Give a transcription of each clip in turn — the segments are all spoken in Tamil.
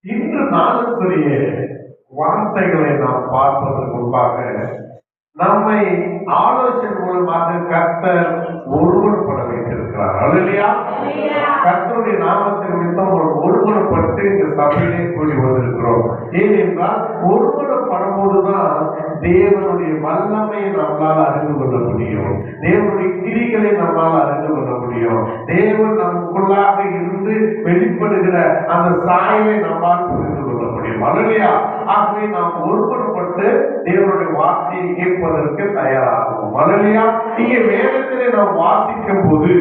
இன்று நாளுக்குரிய வார்த்தைகளை நாம் பார்ப்பதற்கு முன்பாக நம்மை ஆலோசனை மூலமாக கர்த்தர் ஒருவன்பட வைத்திருக்கிறார். அல்லேலூயா. கர்த்தருடைய நாமத்தின் நிமித்தம் ஒருவனப்பட்டு இந்த சபையிலே கூடி வந்திருக்கிறோம். ஏனென்றால் ஒருவனப்படும் போதுதான் தேவனுடைய வல்லமையை நம்மளால் அறிந்து கொள்ள முடியும். தேவனுடைய கிரிகளை நம்மால் அறிந்து கொள்ள முடியும். தேவன் நமக்குள்ளாக இருந்து வெளிப்படுகிற அந்த சாயலை நம்மால் புரிந்து கொள்ள முடியும். அல்லேலூயா. ஆகவே நாம் ஒருவனப்பட்டு தேவனுடைய வார்த்தையை கேட்பதற்கு தயாராகும். அல்லேலூயா. இங்கே வேதத்திலே நாம் வாசிக்கும் போது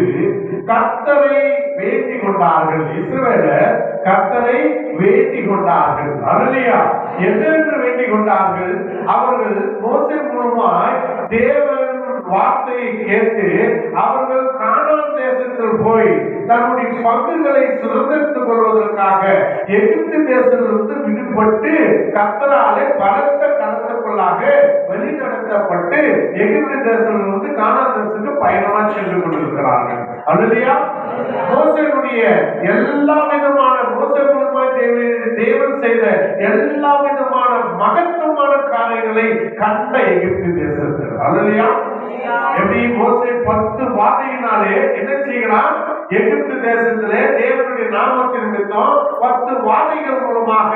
கர்த்தரை வேண்டிக் கொண்டார்கள். இஸ்ரவேலர் கர்த்தரை வேண்டிக் கொண்டார்கள். அல்லேலூயா. என்னென்று வேண்டிக் கொண்டார்கள்? அவர்கள் மோசே மூலமாய் தேவன் வார்த்தையை கேட்டு அவர்கள் கானான் தேசத்தில் போய் தன்னுடைய பங்குகளை சுதந்திரித்துக் கொள்வதற்காக எகிப்து தேசத்திலிருந்து விடுபட்டு கர்த்தராலே பலத்த கருத்துக்குள்ளாக வெளிநடத்தப்பட்டு எகிப்து தேசத்திலிருந்து கானான் தேசத்துக்கு பயணமா சென்று கொண்டிருக்கிறார்கள். அல்லேலூயா. மோசேயுடைய எல்லா விதமான மோசே மூலமாய் தேவன் செய்த எல்லா விதமான மகத்துவமான காரியங்களை கண்ட எகிப்து தேசத்தில். அல்லேலூயா. எப்படி மோசே 10 வாதையினாலே என்ன செய்கிறான்? எகிப்து தேசத்திலே தேவனுடைய நாமத்தின் நிமித்தம் 10 வாதைகள் மூலமாக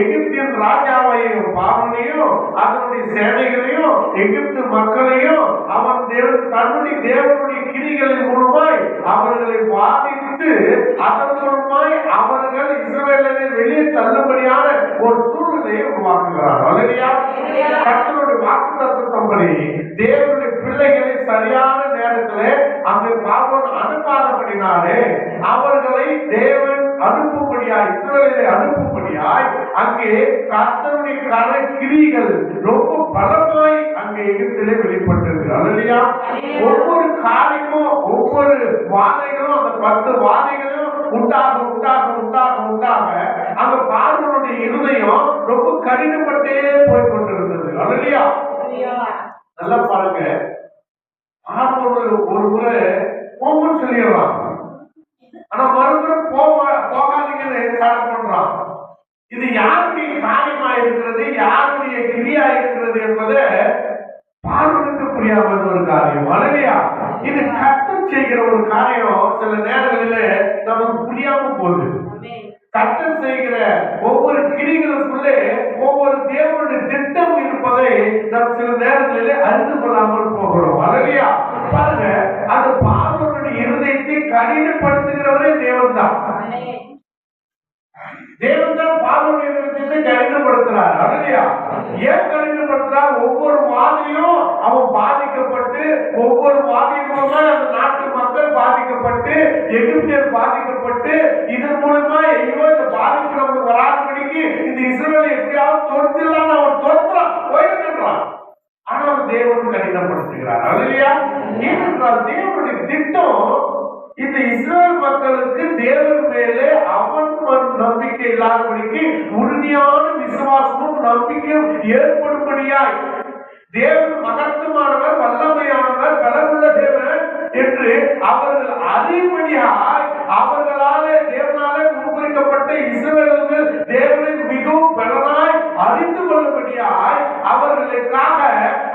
எகிப்தின் ராஜாவையும் பார்வனையும் அதனுடைய சேனைகளையும் எகிப்து மக்களையும் அவன் தன்னுடைய தேவனுடைய கிரிகளின் மூலமாய் அவர்களை வாதித்து அதன் மூலமாய் அவர்கள் இஸ்ரவேலை வெளியே தள்ளும்படியான ஒரு சூழ்நிலையை உருவாக்குகிறார். அல்லேலூயா. கர்த்தருடைய வாக்குத்தத்தத்தின்படி தேவனுடைய பிள்ளைகளை சரியான நேரத்தில் அங்கு பார்வோன் அனுப்பாதபடினாலே அவர்களை தேவன் அனுப்பும்படியாய் இஸ்ரவேலை அனுப்பும்படியாய் அங்கே கர்த்தருடைய கிரிகள் ரொம்ப பலமாய் அங்கே எகிப்திலே வெளிப்பட்டது. அல்லேலூயா. ஒவ்வொரு காரியமும் ஒவ்வொரு வாதைகளும் அந்த 10 வாதைகளும் உண்டாக உண்டாக உண்டாக உண்டாக அந்த பார்வோனுடைய இருதயம் ரொம்ப கடினப்பட்டே போய் கொண்டிருந்தது. அல்லேலூயா. நல்லா பாருங்க. ஒரு முறை போகும்னு சொல்லிடுறான். ஆனா மறுமுறை போகாதீங்கன்னு தடை பண்றான். இது யாருடைய காரியமா இருக்கிறது, யாருடைய கிரியா இருக்கிறது என்பது பார்வனுக்கு புரியாமல் ஒரு காரியம். அல்லேலூயா. இது கர்த்தர் செய்கிற ஒரு காரியம் சில நேரங்களிலே நமக்கு புரியாம போகுது. கர்த்தர் செய்கிற ஒவ்வொரு கிரிகளுக்குள்ளே ஒவ்வொரு தேவனுடைய திட்டம் இருப்பதை நாம் சில நேரங்களிலே அறிந்து கொள்ளாமல் போகிறோம். அல்லேலூயா. பாருங்க, அது பார்வோனுடைய இருதயத்தை கடினப்படுத்துகிறவரே தேவன் தான். தேவன் தான் பார்வோனுடைய இருதயத்தை கடினப்படுத்துறார். அல்லேலூயா. ஏன் கடினப்படுத்துறார்? ஒவ்வொரு வாதியும் அவன் பாதிக்கப்பட்டு ஒவ்வொரு வாதியின் மூலமா அந்த நாட்டு மக்கள் பாதிக்கப்பட்டு எகிப்தியர் பாதிக்கப்பட்டு இதன் மூலமா ஐயோ இந்த பாதிப்பு நமக்கு வராதபடிக்கு இந்த இஸ்ரவேலை எப்படியாவது தோற்கடிக்கலாம்னு அவன் தோற்றான் போயிருக்கிறான். ஆனால் தேவன் கடினப்படுத்துகிறார். அல்லேலூயா. ஏனென்றால் தேவனுடைய திட்டம் இந்த இஸ்ரவேல் மக்களுக்கு தேவன் மேலே அவன் நம்பிக்கை இல்லாதபடிக்கு உறுதியான விசுவாசமும் நம்பிக்கையும் ஏற்படும்படியாய் தேவன் மகத்துவமானவர், வல்லமையானவர், பலமுள்ள தேவன் என்று அவர்கள் அறிவுபடியாய் அவர்களாலே தேவனாலே முன்குறிக்கப்பட்ட இஸ்ரவேலர்கள் தேவனை மிகவும் பலனாய் அறிந்து கொள்ளும்படியாய் அவர்களுக்காக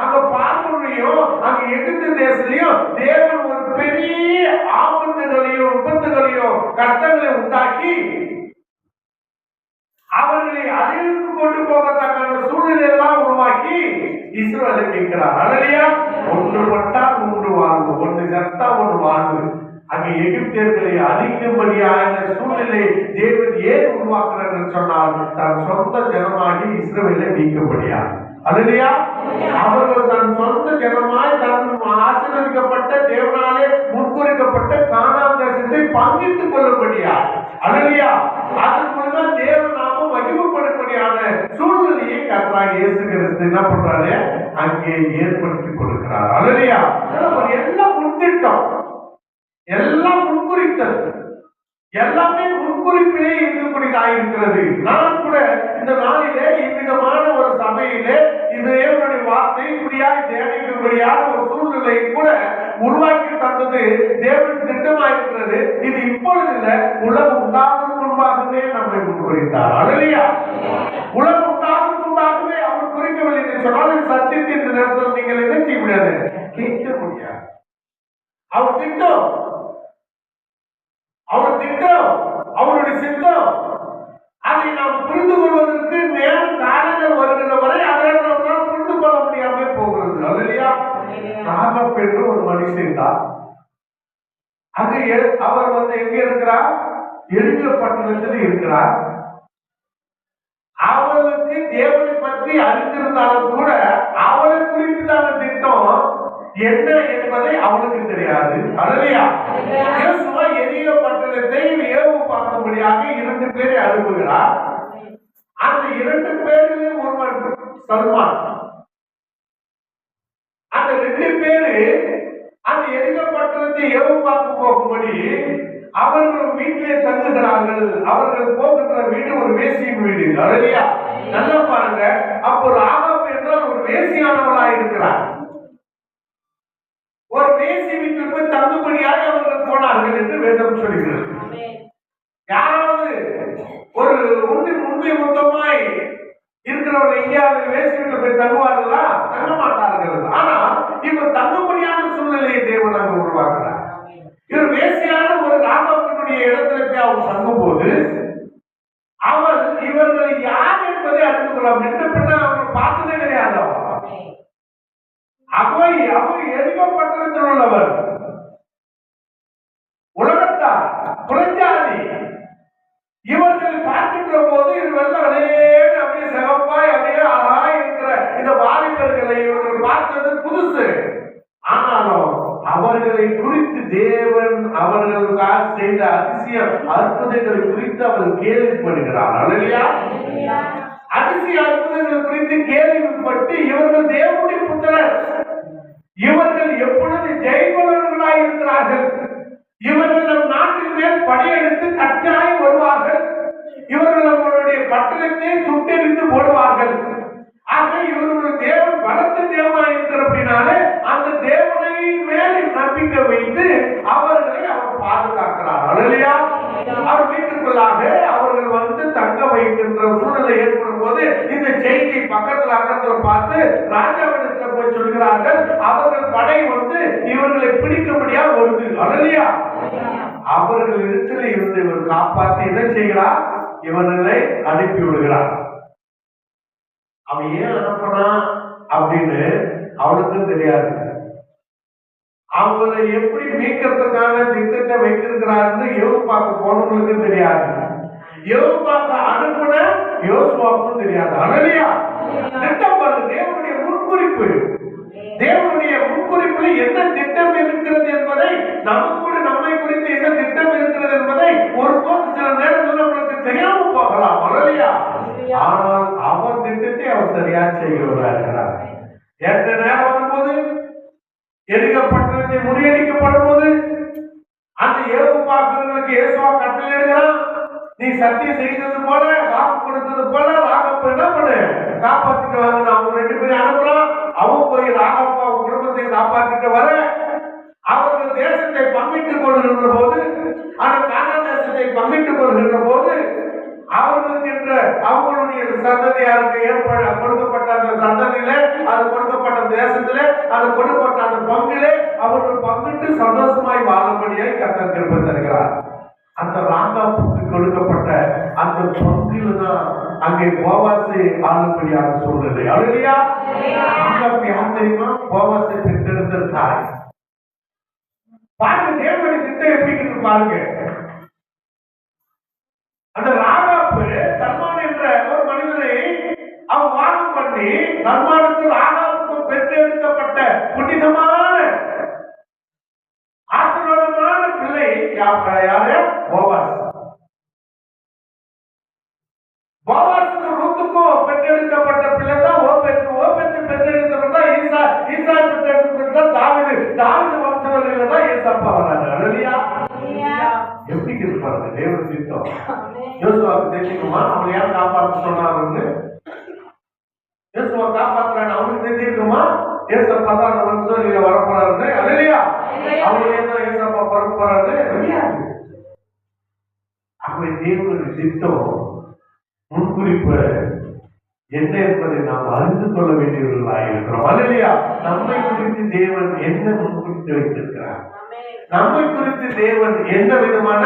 அங்க பார்வோனையும் அங்க எகிப்து தேசத்திலையும் தேவன் ஒரு பெரிய ஆபத்துகளையும் விபத்துகளையும் கஷ்டங்களையும் உண்டாக்கி அவர்களை அழிவுக்கு கொண்டு போகத்தக்க சூழ்நிலை எல்லாம் உருவாக்கி இஸ்ரவேலை மீட்கிறார். அல்லேலூயா. ஒன்று பட்டால் ஒன்று வாழ்வு, ஒன்று சத்தா ஒன்று வாழ்வு. அங்கே எகிப்தியர்களை அழிக்கும்படியான சூழ்நிலை தேவன் ஏன் உருவாக்குறார் என்று சொன்னால் தன் சொந்த ஜனமாகி இஸ்ரவேலை மீட்கும்படியா. அல்லேலூயா. அவர்கள் தன் சொந்த ஜனமாய் தன் ஆசீர்வதிக்கப்பட்ட தேவனாலே முன்குறிக்கப்பட்ட கானான் தேசத்தை பங்கிட்டுக் கொள்ளும்படியா. அல்லேலூயா. அதன் மூலமா தேவநாமம் மகிமைப்படும்படியான சூழ்நிலையை கர்த்தராகிய இயேசு கிறிஸ்து என்ன பண்றாரு? அங்கே ஏற்படுத்தி கொடுக்கிறார். அல்லேலூயா. எல்லாம் முன்திட்டம், எல்லாம் முன்குறித்தல், எல்லாமே முன்குறிப்பிலே இருக்கக்கூடியதாக இருக்கிறது. நான் கூட இந்த நாளிலே இவ்விதமான ஒரு சபையிலே தேவனுடைய வார்த்தை இப்படியாய் தியானிக்கும்படியான ஒரு சூழ்நிலை கூட உருவாக்கி தந்தது தேவன் திட்டமாயிருக்கிறது. இது இப்பொழுது இல்லை, உலகம் உண்டாவதற்கு முன்பாகவே நம்மை முன்குறித்தார். அல்லேலூயா. உலகம் உண்டாகும் முன்பாகவே அவர் குறிக்கவில்லை என்று சொன்னால் சத்தியத்தை இந்த நேரத்தில் நீங்கள் என்ன செய்ய முடியாது, கேட்க முடியாது. அவர் திட்டம், அவருடைய சித்தம், அதை நாம் புரிந்து கொள்வதற்கு நேரம் காலங்கள் வருகின்ற வரை அதை நம்மால் புரிந்து கொள்ள முடியாமல் போகிறது. அல்லேலூயா. ராகப் என்று ஒரு மனுஷன் தான். அது அவர் எங்க இருக்கிறார், எரிகிற பட்டணத்தில் இருக்கிறார். அவளுக்கு தேவனை பற்றி அறிந்திருந்தாலும் கூட அவளை குறிப்பிட்டான திட்டம் என்ன என்பதை அவளுக்கு தெரியாது. அல்லேலூயா. இயேசுவா எரிகிற பட்டணத்தை ஏவு பார்க்கும்படியாக 2 பேரை அனுப்புகிறார். அந்த 2 பேரிலே ஒருவன் சல்மான். அந்த 2 பேரு அந்த எரிகிற பட்டணத்தை ஏவு பார்க்க போகும்படி அவர்கள் வீட்டிலே தங்குகிறார்கள். அவர்கள் போகின்ற வீடு ஒரு வேசியின் வீடு. அல்லேலூயா. நல்லா பாருங்க, அப்போ ராகாப் என்றால் ஒரு வேசியானவளாக இருக்கிறார். ஒரு வேசி வீட்டில் போய் தங்கும்படியாக அவர்கள் போனார்கள் என்று வேதம் சொல்கிறது. யாராவது ஒரு உண்மை மொத்தமாய் இருக்கிறவர்கள் எங்கேயாவது வேசி வீட்டில் போய் தங்குவார்களா? தங்க மாட்டார்கள். ஆனா இவர் தங்கும்படியான சூழ்நிலையை தேவன் அங்கு உருவாக்குறார். இவர் வேசியான ஒரு ராகாப்பினுடைய இடத்துல போய் அவர் தங்கும் போது அவர் இவர்கள் யார் என்பதை அறிந்து கொள்ளலாம். என்ன அவர்கள் பார்த்ததே கிடையாது. அவை எரிகிற பட்டணத்தில் உள்ளவர், உலகத்தார், புறஞ்சாதி. இவர்கள் பார்க்கின்ற போது இவர்கள் அப்படியே சிவப்பாய் அப்படியே அழகா இருக்கிற இந்த வாலிபர்களை இவர்கள் பார்த்தது புதுசு. ஆனாலும் அவர்களை குறித்து தேவன் அவர்களுக்காக செய்த அதிசய அற்புதங்களை குறித்து அவர் கேள்விப்படுகிறார். அல்லேலூயா. அதிசய அற்புதங்கள் குறித்து கேள்விப்பட்டு இவர்கள் தேவனுடைய புத்திரர், இவர்கள் எப்பொழுது ஜெயபலர்களாய் இருக்கிறார்கள், இவர்கள் நம் நாட்டின் மேல் படையெடுத்து கட்டாயம் வருவார்கள், இவர்கள் நம்மளுடைய பட்டணத்தை சுட்டெரித்து போடுவார்கள். ஆக இவர்கள் தேவன் பலத்த தேவனாய் இருக்கிறபடினாலே அந்த தேவனை மேலே நம்பிக்கை வைத்து அவர்களை அவர் பாதுகாக்கிறார். அல்லேலூயா. அவர் வீட்டுக்குள்ளாக அவர்கள் தங்க வைக்கின்ற சூழ்நிலை ஏற்படும் போது இந்த செய்தியை அக்கத்தில் பார்த்து ராஜாவிடத்தில் போய் சொல்கிறார்கள். அவர்கள் படை இவர்களை பிடிக்கும்படியா வருது. அல்லேலூயா. அவர்கள் இடத்துல இருந்து இவர் காப்பாற்றி என்ன செய்கிறார், இவர்களை அனுப்பி விடுகிறார். அவன் ஏன் அனுப்பினா அப்படின்னு அவனுக்கும் தெரியாது. அவங்களை எப்படி மீட்கிறதுக்கான திட்டத்தை வைத்திருக்கிறார்கள் யோசு பார்க்க போனவங்களுக்கும் தெரியாது. யோசு பார்க்க அனுப்பின யோசுவாவுக்கும் தெரியாது. அல்லேலூயா. திட்டம் வருது. தேவனுடைய முன்குறிப்பு, தேவனுடைய முன்குறிப்பில் என்ன திட்டம் இருக்கிறது என்பதை நமக்கு நம்மை குறித்து என்ன திட்டம் இருக்கிறது என்பதை ஒருபோது சில நேரத்தில் நம்மளுக்கு தெரியாம போகலாம். அல்லேலூயா. ஆனால் அவர் திட்டத்தை அவர் சரியா செய்கிறவராக இருக்கிறார். எந்த நேரம் வரும்போது எரிகிற பட்டணத்தை முறியடிக்கப்படும் போது அந்த ஏவு பார்க்கிறவங்களுக்கு இயேசுவா கட்டளையிடுகிறான். நீ சத்தியம் செய்தது போல வாக்கு கொடுத்தது போல ராகப்ப என்ன பண்ணு, காப்பாத்திட்டு வாங்க. அவங்க 2 பேரும் அனுப்புறான். அவன் போய் ராகப்பா குடும்பத்தை காப்பாத்திட்டு வர அவர்கள் தேசத்தை பங்கிட்டுக் கொள்கின்ற போது, அந்த கானான் தேசத்தை பங்கிட்டுக் கொள்கின்ற போது அவர்களுக்கு அவங்களுடைய சந்ததியாருக்கு கொடுக்கப்பட்ட அந்த சந்ததியில, அது கொடுக்கப்பட்ட தேசத்திலே, அது கொடுக்கப்பட்ட அந்த பங்கிலே அவர்கள் பங்கிட்டு சந்தோஷமாய் வாழும்படியாய் கர்த்தர் கிருபை தருகிறார். அந்த ராகாப்புக்கு கொடுக்கப்பட்ட அந்த பங்கில தான் அங்கே போவாசை ஆளும்படியாக சொல்றது. அல்லேலூயா. ராகாப் யார் தெரியுமா? போவாசை பெற்றெடுத்த தாய். பாருங்க தேவனுடைய திட்டம் எப்படி பாருங்க. அந்த ராகாப்பு சல்மான் என்ற ஒரு மனிதனை அவன் வாகம் பண்ணி சல்மானுக்கு ராகாப்புக்கு பெற்றெடுக்கப்பட்ட புனிதமான ஆசீர்வாதமான பிள்ளை யாரு? போவாஸ். போவாஸுக்கு ரூத்துக்கும் பெற்றெடுக்கப்பட்ட பிள்ளை தான் ஓபேத்து. ஓபேத்து பெற்றெடுக்கப்பட்ட ஈசா. ஈசா பெற்றெடுக்கப்பட்ட தாவீது. தாவீது வம்சங்களில் தான் ஏசப்பா வராங்க. அல்லேலூயா. எப்படி இருப்பாங்க தேவன் திட்டம். யோசுவாவுக்கு தெரிஞ்சுக்குமா அவங்களை யார் காப்பாற்ற சொன்னாருன்னு? யோசுவா காப்பாற்றுறாங்க அவங்களுக்கு தெரிஞ்சிருக்குமா? ஏசப்பா தான் அந்த வம்சங்களில வரப்போறாருன்னு. அல்லேலூயா. அவங்களே தான் ஏசப்பா பிறக்க போறாரு. அப்ப ஆகவே தேவனுடைய திட்டம் முன்குறிப்பு என்ன என்பதை நாம் அறிந்து கொள்ள வேண்டியவர்களாக இருக்கிறோம். அல்லேலூயா. நம்மை குறித்து தேவன் என்ன முன்குறித்து வைத்திருக்கிறார், நம்மை குறித்து தேவன் எந்த விதமான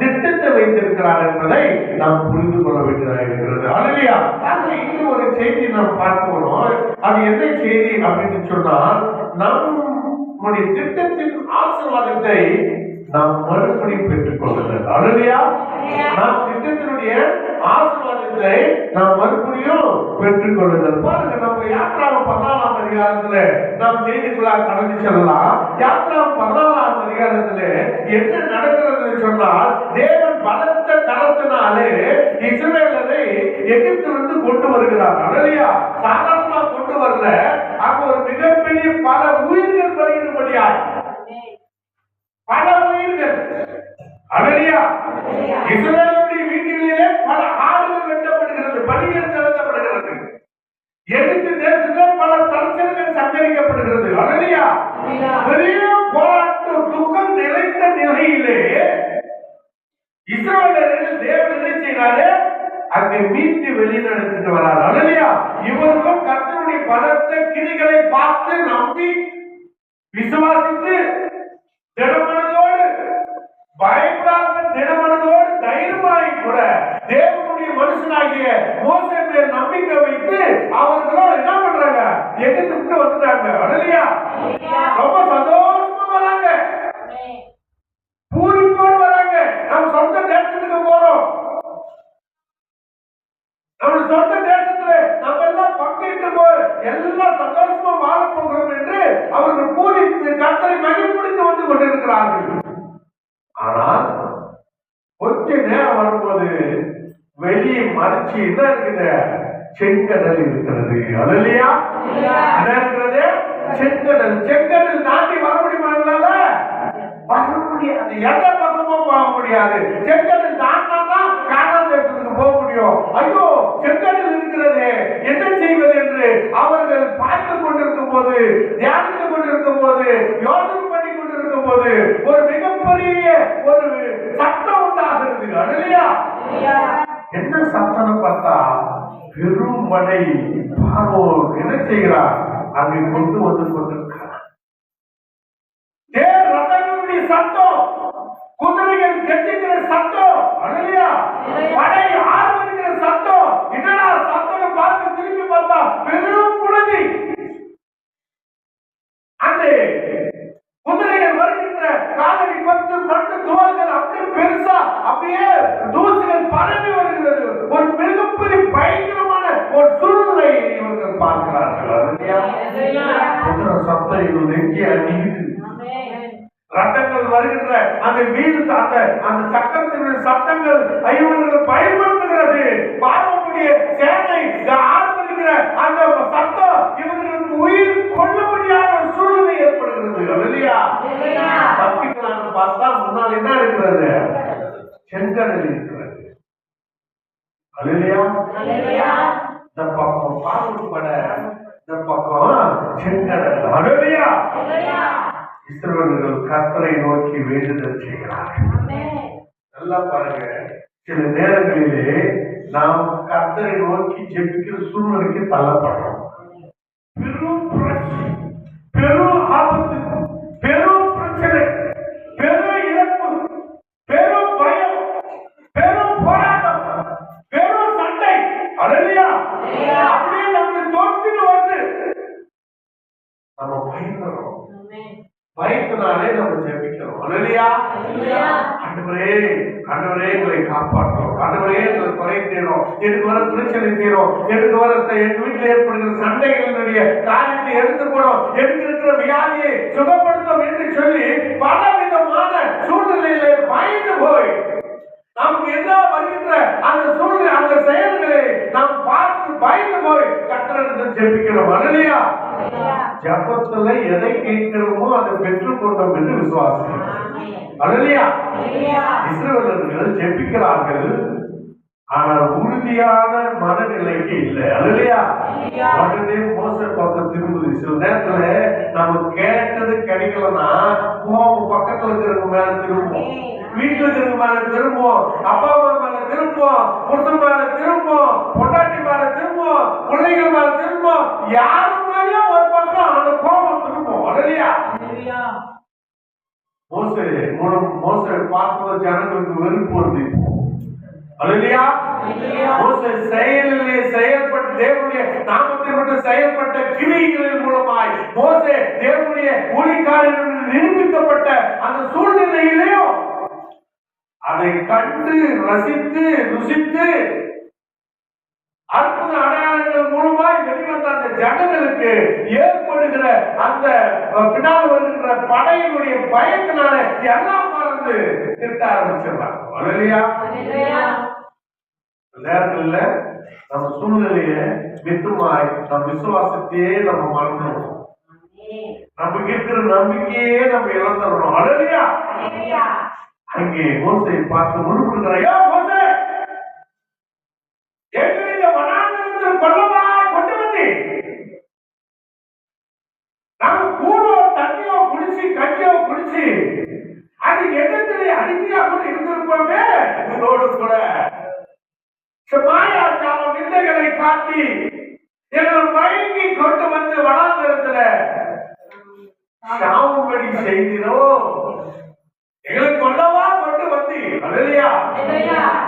திட்டத்தை வைத்திருக்கிறார் என்பதை நாம் புரிந்து கொள்ள வேண்டியதாக இருக்கிறது. அல்லேலூயா. இன்னும் ஒரு செய்தி நாம் பார்க்கிறோம். அது என்ன செய்தி அப்படின்னு சொன்னால், நம்முடைய திட்டத்தின் ஆசீர்வாதத்தை நாம் மறுபடியும் பெற்றுக் கொள்ளுங்கள். அல்லேலூயா. நாம் திட்டத்தினுடைய ஆசீர்வாதத்தை நாம் மறுபடியும் பெற்றுக் கொள்ளுங்கள். பாருங்க, நம்ம யாத்ராகம் 14ஆம் அதிகாரத்துல நாம் செய்திக்குள்ளாக கடந்து செல்லலாம். யாத்ராகம் 14ஆம் அதிகாரத்துல என்ன நடக்கிறது சொன்னால், தேவன் பலத்த கரத்தினாலே இஸ்ரவேலரை எகிப்திலிருந்து கொண்டு வருகிறார். அல்லேலூயா. சாதாரணமா கொண்டு வரல, அங்க ஒரு மிகப்பெரிய பல உயிர்கள் வருகிறபடியாய் பல உயிர்கள். அல்லேலூயா. இஸ்ரவேலுடைய வீட்டிலே பல ஆடுகள் வெட்டப்படுகிறது, பலிகள் செலுத்தப்படுகிறது. எகிப்து தேசத்தில் பல தரிசனங்கள் சங்கரிக்கப்படுகிறது. அல்லேலூயா. பெரிய போராட்டம், துக்கம் நிறைந்த நிலையிலே இஸ்ரவேலர்கள் தேவன் என்ன செய்கிறாரு, அங்கே மீட்டு வெளிநடத்திட்டு வரார். அல்லேலூயா. இவர்களும் கர்த்தருடைய பலத்த கிரிகளை பார்த்து நம்பி விசுவாசித்து திடமனதோடு, பயப்படாத திடமனதோடு, தைரியமாய் கூட தேவனுடைய மனுஷனாகிய மோசே மேல் நம்பிக்கை வைத்து அவர்களும் என்ன பண்றாங்க, எகிப்துக்கு வந்துட்டாங்க. அல்லேலூயா. ரொம்ப சந்தோஷமா வராங்க, பூரிப்போடு வராங்க. நம்ம சொந்த தேசத்துக்கு போறோம், நம்ம சொந்த தேசத்துல நம்ம எல்லாம் பங்கிட்டு போய் எல்லாம் சந்தோஷமா வாழ போகிறோம் என்று அவர்கள் பூரித்து கர்த்தரை மகிமைப்படுத்தி வந்து கொண்டிருக்கிறார்கள். ஆனால் கொஞ்ச நேரம் வரும்போது வெளியே மறைச்சு என்ன இருக்குது, செங்கடல் இருக்கிறது. அல்லேலூயா. என்ன இருக்கிறது? செங்கடல். செங்கடல் தாண்டி வர முடியுமாங்களால? வர முடியாது. எந்த பக்கமும் போக முடியாது. செங்கடல் தாண்டாதான் கானான் தேசத்துக்கு போக முடியும். ஐயோ, செங்கடல் இருக்கிறது, என்ன செய்வது என்று அவர்கள் பார்த்துக் கொண்டிருக்கும் போது, தியானித்துக் கொண்டிருக்கும் போது, யோசனை பண்ணி கொண்டிருக்கும் போது ஒரு மிகப்பெரிய ஒரு சத்தம் உண்டாகிறது. அல்லேலூயா. என்ன சத்தம் பார்த்தா, பெரும் மழை. பார்வோன் என்ன செய்கிறார், அங்கே கொண்டு வந்து கொண்டிருக்கிறார். ரதங்களுடைய சத்தம், குதிரைகள் கெஞ்சுகிற சத்தம். அல்லேலூயா. படை ஆரம்பிக்கிற சத்தம். என்னடா சத்தம் பார்த்து திரும்பி பார்த்தா பெரும் புழுதி. அந்த குதிரைகள் வருகின்ற காலடி 10 தோள்கள் அப்படியே பெருசா, அப்படியே தூசுகள் பரவி வருகிறது. ஒரு மிகப்பெரிய பயங்கரமான ஒரு சூழ்நிலை இவர்கள் பார்க்கிறார்கள். அல்லேலூயா. சத்தம் இவர்கள் நெஞ்சை அடிக்குது. ரத்தங்கள் வருகின்ற அந்த வீடு, அந்த சக்கரத்தினுடைய சத்தங்கள் இவர்கள் பயன்படுத்துகிறது. பார்வனுடைய சேனை ஆரம்பிக்கிற அந்த சத்தம் இவர்களுக்கு உயிர் கொள்ளும்படியான ஒரு சூழ்நிலை ஏற்படுகிறது. அல்லேலூயா. தப்பிக்கலாம்னு பார்த்தா முன்னால் என்ன இருக்கிறது, செங்கடல் இருக்கிறது. அல்லேலூயா. இந்த பக்கம் பார்வன் பட, இந்த பக்கம் செங்கடல். அல்லேலூயா. இஸ்ரவேலர்கள் கர்த்தரை நோக்கி வேண்டுதல் செய்கிறார்கள். நல்லா பாருங்க, சில நேரங்களிலே நாம் கர்த்தரை நோக்கி ஜெபிக்கிற சூழ்நிலைக்கு தள்ளப்படுறோம். பெரும் பிரச்சனை, பெரும் ஆபத்து, பெரும் பிரச்சனை, பெரும் இழப்பு, பெரும் பயம், பெரும் போராட்டம், பெரும் சண்டை. அல்லேலூயா. அப்படியே நம்மளை தோற்றிட்டு வருது. நம்ம பயந்துறோம். பயத்தினாலே நம்ம ஜெபிக்கிறோம். அல்லேலூயா. ஆண்டவரே, ஆண்டவரே எங்களை காப்பாற்றும், ஆண்டவரே எங்களை குறை தீரும், எனக்கு வர பிரச்சனை தீரும், எனக்கு வர என் வீட்டில் ஏற்படுகிற சண்டைகளினுடைய காரியத்தை எடுத்துக்கணும், எனக்கு இருக்கிற வியாதியை சுகப்படுத்தும் என்று சொல்லி பல விதமான சூழ்நிலையிலே பயந்து போய் நமக்கு எதிராக வருகின்ற அந்த சூழ்நிலை, அந்த செயல்களை நாம் பார்த்து பயந்து போய் கர்த்தரிடத்தில் ஜெபிக்கிறோம். அல்லேலூயா. ஜெபத்துல எதை கேட்கிறோமோ அதை பெற்றுக் கொண்டோம் என்று விசுவாசம். அல்லேலூயா. இஸ்ரவேலர்கள் ஜெபிக்கிறார்கள், ஆனால் உறுதியான மனநிலைக்கு இல்லை. அல்லேலூயா. உடனே மோசே பக்கம் திரும்புது. சில நேரத்துல நம்ம கேட்டது கிடைக்கலன்னா கோபம் பக்கத்துல இருக்கிறவங்க மேல திரும்பும், வீட்டுல இருக்கிறவங்க மேல திரும்பும். திரும்புவோம், அப்பா அம்மா மேல திரும்புவோம், புருஷன் மேல திரும்புவோம், பொண்டாட்டி மேல திரும்புவோம், பிள்ளைகள் மேல திரும்புவோம், யாரு மேலயும் ஒரு பக்கம் அந்த கோபம் திரும்பும். அல்லேலூயா. மோசே பார்த்தது ஜனங்களுக்கு வெறுப்பு வருது. அல்லேலூயா. மோசே செயலிலே செயல்பட்டு தேவனுடைய நாமத்தில் மட்டும் செயல்பட்ட கிரியைகளின் மூலமாய் மோசே தேவனுடைய ஊழியக்காரன் என்று நிரூபிக்கப்பட்ட அந்த சூழ்நிலையிலையும் அதை கண்டு ரசித்து ருசித்து அற்புத அடையாளங்கள் மூலமாய் வெளிவந்த அந்த ஜனங்களுக்கு ஏற்படுகிற அந்த பின்னால் வருகின்ற படையினுடைய பயத்தினால எல்லாம் மறந்து திட்ட ஆரம்பிச்சிடறாங்க. அல்லேலூயா. நேரங்கள்ல நம்ம சூழ்நிலைய வித்துமாய் நம்ம விசுவாசத்தையே நம்ம மறந்துடுவோம். நமக்கு இருக்கிற நம்பிக்கையே நம்ம இழந்துடணும். அல்லேலூயா. அங்கே மோசேயை பார்த்து முழுப்படுகிறாயா மோசே, எங்களுக்கு வனாந்தரத்தில் கொல்லமா கொண்டு வந்து நாம கூடோ தண்ணியோ குடிச்சு கஞ்சியோ குடிச்சு அது எதிர்த்து அடிமையா கூட இருந்திருப்போமே. இதோடு கூட மாயாஜால விந்தைகளை காட்டி எங்கள் மயங்கி கொண்டு வந்து வனாந்தரத்துல சாவுபடி செய்தினோ, எங்களுக்கு கொல்லவா கொண்டு வந்து. அல்லேலூயா.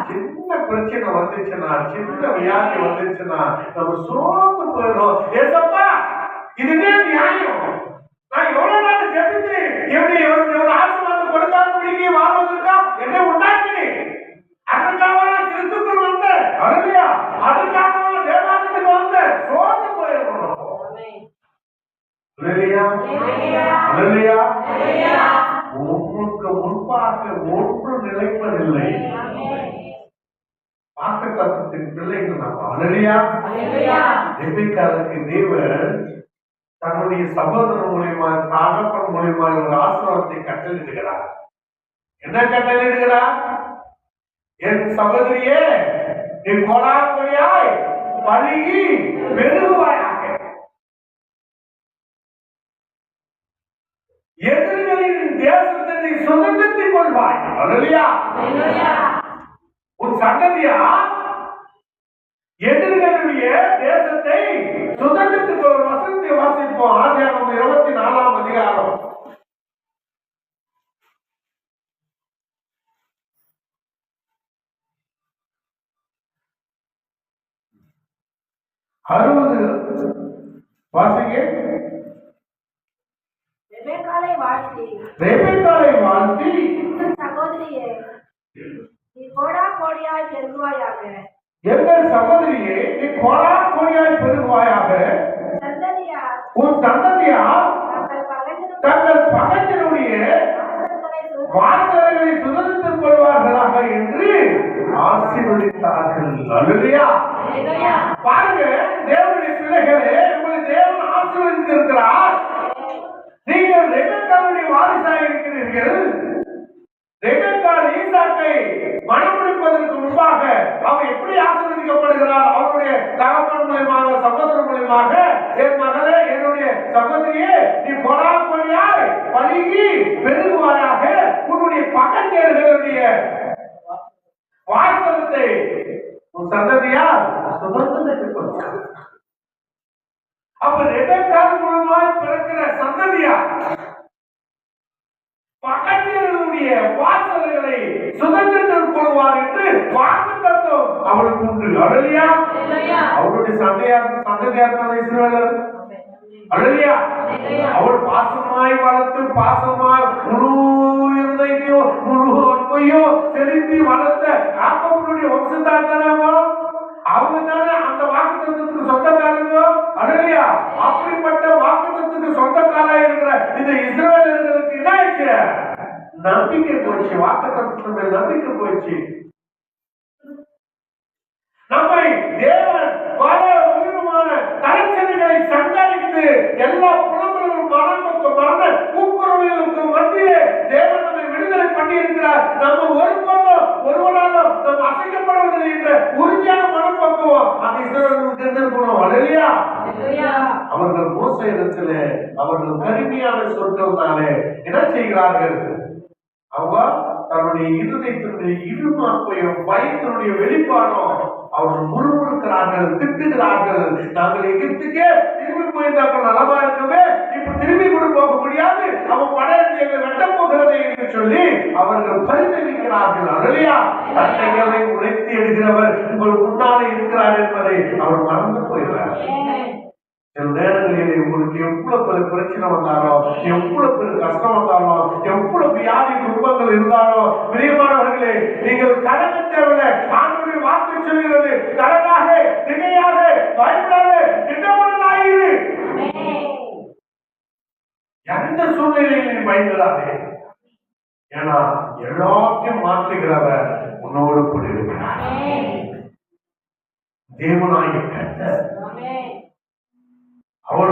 சின்ன பிரச்சனை வந்துச்சுன்னா, சின்ன வியாதி வந்துச்சுன்னா நம்ம சோர்ந்து போயிடும். ஏசப்பா இதுவே நியாயம், நான் எவ்வளவு நாள் ஜெபித்து எப்படி ஒரு ஆசீர்வாதம் கொடுக்காதபடிக்கு வாழ்வதற்கா என்ன உண்டாக்கினேன், அதற்காக கிறிஸ்துக்குள் வந்தேன். அல்லேலூயா. அதற்காக தேவாலயத்துக்கு வந்தேன். சோர்ந்து போயிடணும். அல்லேலூயா. அல்லேலூயா. உங்களுக்கு முன்பாக ஒன்று நிலைப்பதில்லை. வாக்குத்தத்தத்தின் பிள்ளைகள் நம்ம. அல்லேலூயா. ரெபெக்காவுக்கு தேவன் தன்னுடைய சகோதரன் மூலியமா தகப்பன் மூலியமா ஒரு ஆசீர்வாதத்தை கட்டளையிடுகிறார். என்ன கட்டளையிடுகிறார்? என் சகோதரியே, நீ கொடாய் பழுகி பெருகுவாயாக, எதிரிகளின் தேசத்தை நீ சுதந்திரத்திக் கொள்வாய். அல்லேலூயா. உன் சந்ததியா எதிரிகளுடைய தேசத்தை சுதந்திரத்துக்கு ஒரு வசனத்தை வாசிப்போம். ஆதியாகமம் 24ஆம் அதிகாரம். வாசிங்க. ரெபெக்காளை வாழ்த்தி சகோதரியே, நீ கோடா கோடியாய் பெருகுவாயாக. எங்கள் சகோதரியே, நீ கோடா கோடியாய் பெருகுவாயாக. உன் சந்ததியார் தங்கள் பகைஞருடைய வாசல்களை சுதந்திரத்துக் கொள்வார்களாக என்று ஆசீர்வதித்தார்கள். அல்லேலூயா. பாருங்க, தேவனுடைய பிள்ளைகளே, உங்களை தேவன் ஆசீர்வதித்திருக்கிறார். நீங்கள் ரெபெக்காளுடைய வாரிசாக இருக்கிறீர்கள். ரெபெக்காள் ஈசாக்கை மணமுடிப்பதற்கு முன்பாக அவர் எப்படி ஆசீர்வதிக்கப்படுகிறார்? அவருடைய தகப்பன் மூலமாக, சகோதரன் மூலமாக, என் மகளே, என்னுடைய சகோதரியே, நீ கொடாய் பழுகி பெருகுவாயாக, உன்னுடைய பகைஞர்களுடைய வாசலத்தை உன் சந்ததியார் சுதந்திரத்துக் கொள்வார். அப்ப ரெபெக்காள் மூலமாக பிறக்கிற சந்ததியார் பகைஞர்களுடைய வாசல்களை சுதந்திரத்தில் கொள்வார் என்று வாக்குத்தத்தம் அவளுக்கு உண்டு. அல்லேலூயா. அவருடைய சந்ததியார் இஸ்ரவேலர். அல்லேலூயா. அவள் பாசமாய் வளர்த்து பாசமாய் முழு இருதயத்தையோ முழு அன்பையோ செலுத்தி வளர்த்த யாக்கோபுடைய வம்சத்தார் தானே அவங்க தானே அந்த வாக்குத்தத்தத்துக்கு சொந்தக்காரங்க. அல்லேலூயா. அப்படிப்பட்ட வாக்குத்தத்தத்துக்கு சொந்தக்காரா இருக்கிற இந்த இஸ்ரவேலர்களுக்கு என்ன ஆயிடுச்சு? நம்பிக்கை போச்சு. வாக்குத்தத்தத்தின் மேல் நம்பிக்கை போச்சு. நம்மை தேவன் பல விதமான தலைச்செடிகளை சங்காரித்து எல்லா புலங்களும் மரண கூக்குரல்களுக்கு மத்தியிலே தேவன் நம்மை விடுதலை பண்ணி இருக்கிறார். நம்ம ஒருவனாலும் நம்ம அசைக்கப்படுவதில்லை என்ற உறுதியான மனப்பக்குவம் அந்த இஸ்ரவேலுக்கு இருந்திருக்கணும். அல்லேலூயா. அவர்கள் மோசே இடத்துல அவர்கள் கடுமையான சொற்கள்னாலே என்ன செய்கிறார்கள்? அவங்க தன்னுடைய இருதயத்தினுடைய இருமாப்பையும் பயத்தினுடைய வெளிப்பாடும் அவர்கள் முறுமுறுக்கிறார்கள், திட்டுகிறார்கள். நாங்கள் எகிப்துக்கே திரும்பி போயிருந்தார்கள், நலமா இருக்கவே, இப்ப திரும்பி கூட போக முடியாது, அவன் படையெடுத்து வெட்ட போகிறதை என்று சொல்லி அவர்கள் பரிதவிக்கிறார்கள். அல்லையா? தட்டைகளை உழைத்து எடுக்கிறவர் உங்கள் முன்னாலே இருக்கிறார் என்பதை அவர் மறந்து போயிடுறார். சில நேரங்களில் உங்களுக்கு எவ்வளவு பெரிய பிரச்சனை வந்தாலும், எவ்வளவு பெரிய கஷ்டம் வந்தாலும், எவ்வளவு வியாதி துன்பங்கள் இருந்தாலும், பிரியமானவர்களே, நீங்கள் கலங்க தேவையில்லை. ஆண்டவருடைய வார்த்தை சொல்கிறது, கலங்காக, திகையாக, பயப்படாத, திட்டமிடலாயிரு. எந்த சூழ்நிலையில் நீ பயப்படாதே. ஏன்னா எல்லாத்தையும் மாற்றுகிறவர் உன்னோடு கூட இருக்கிறார். தேவனாகிய கர்த்தர், அவர்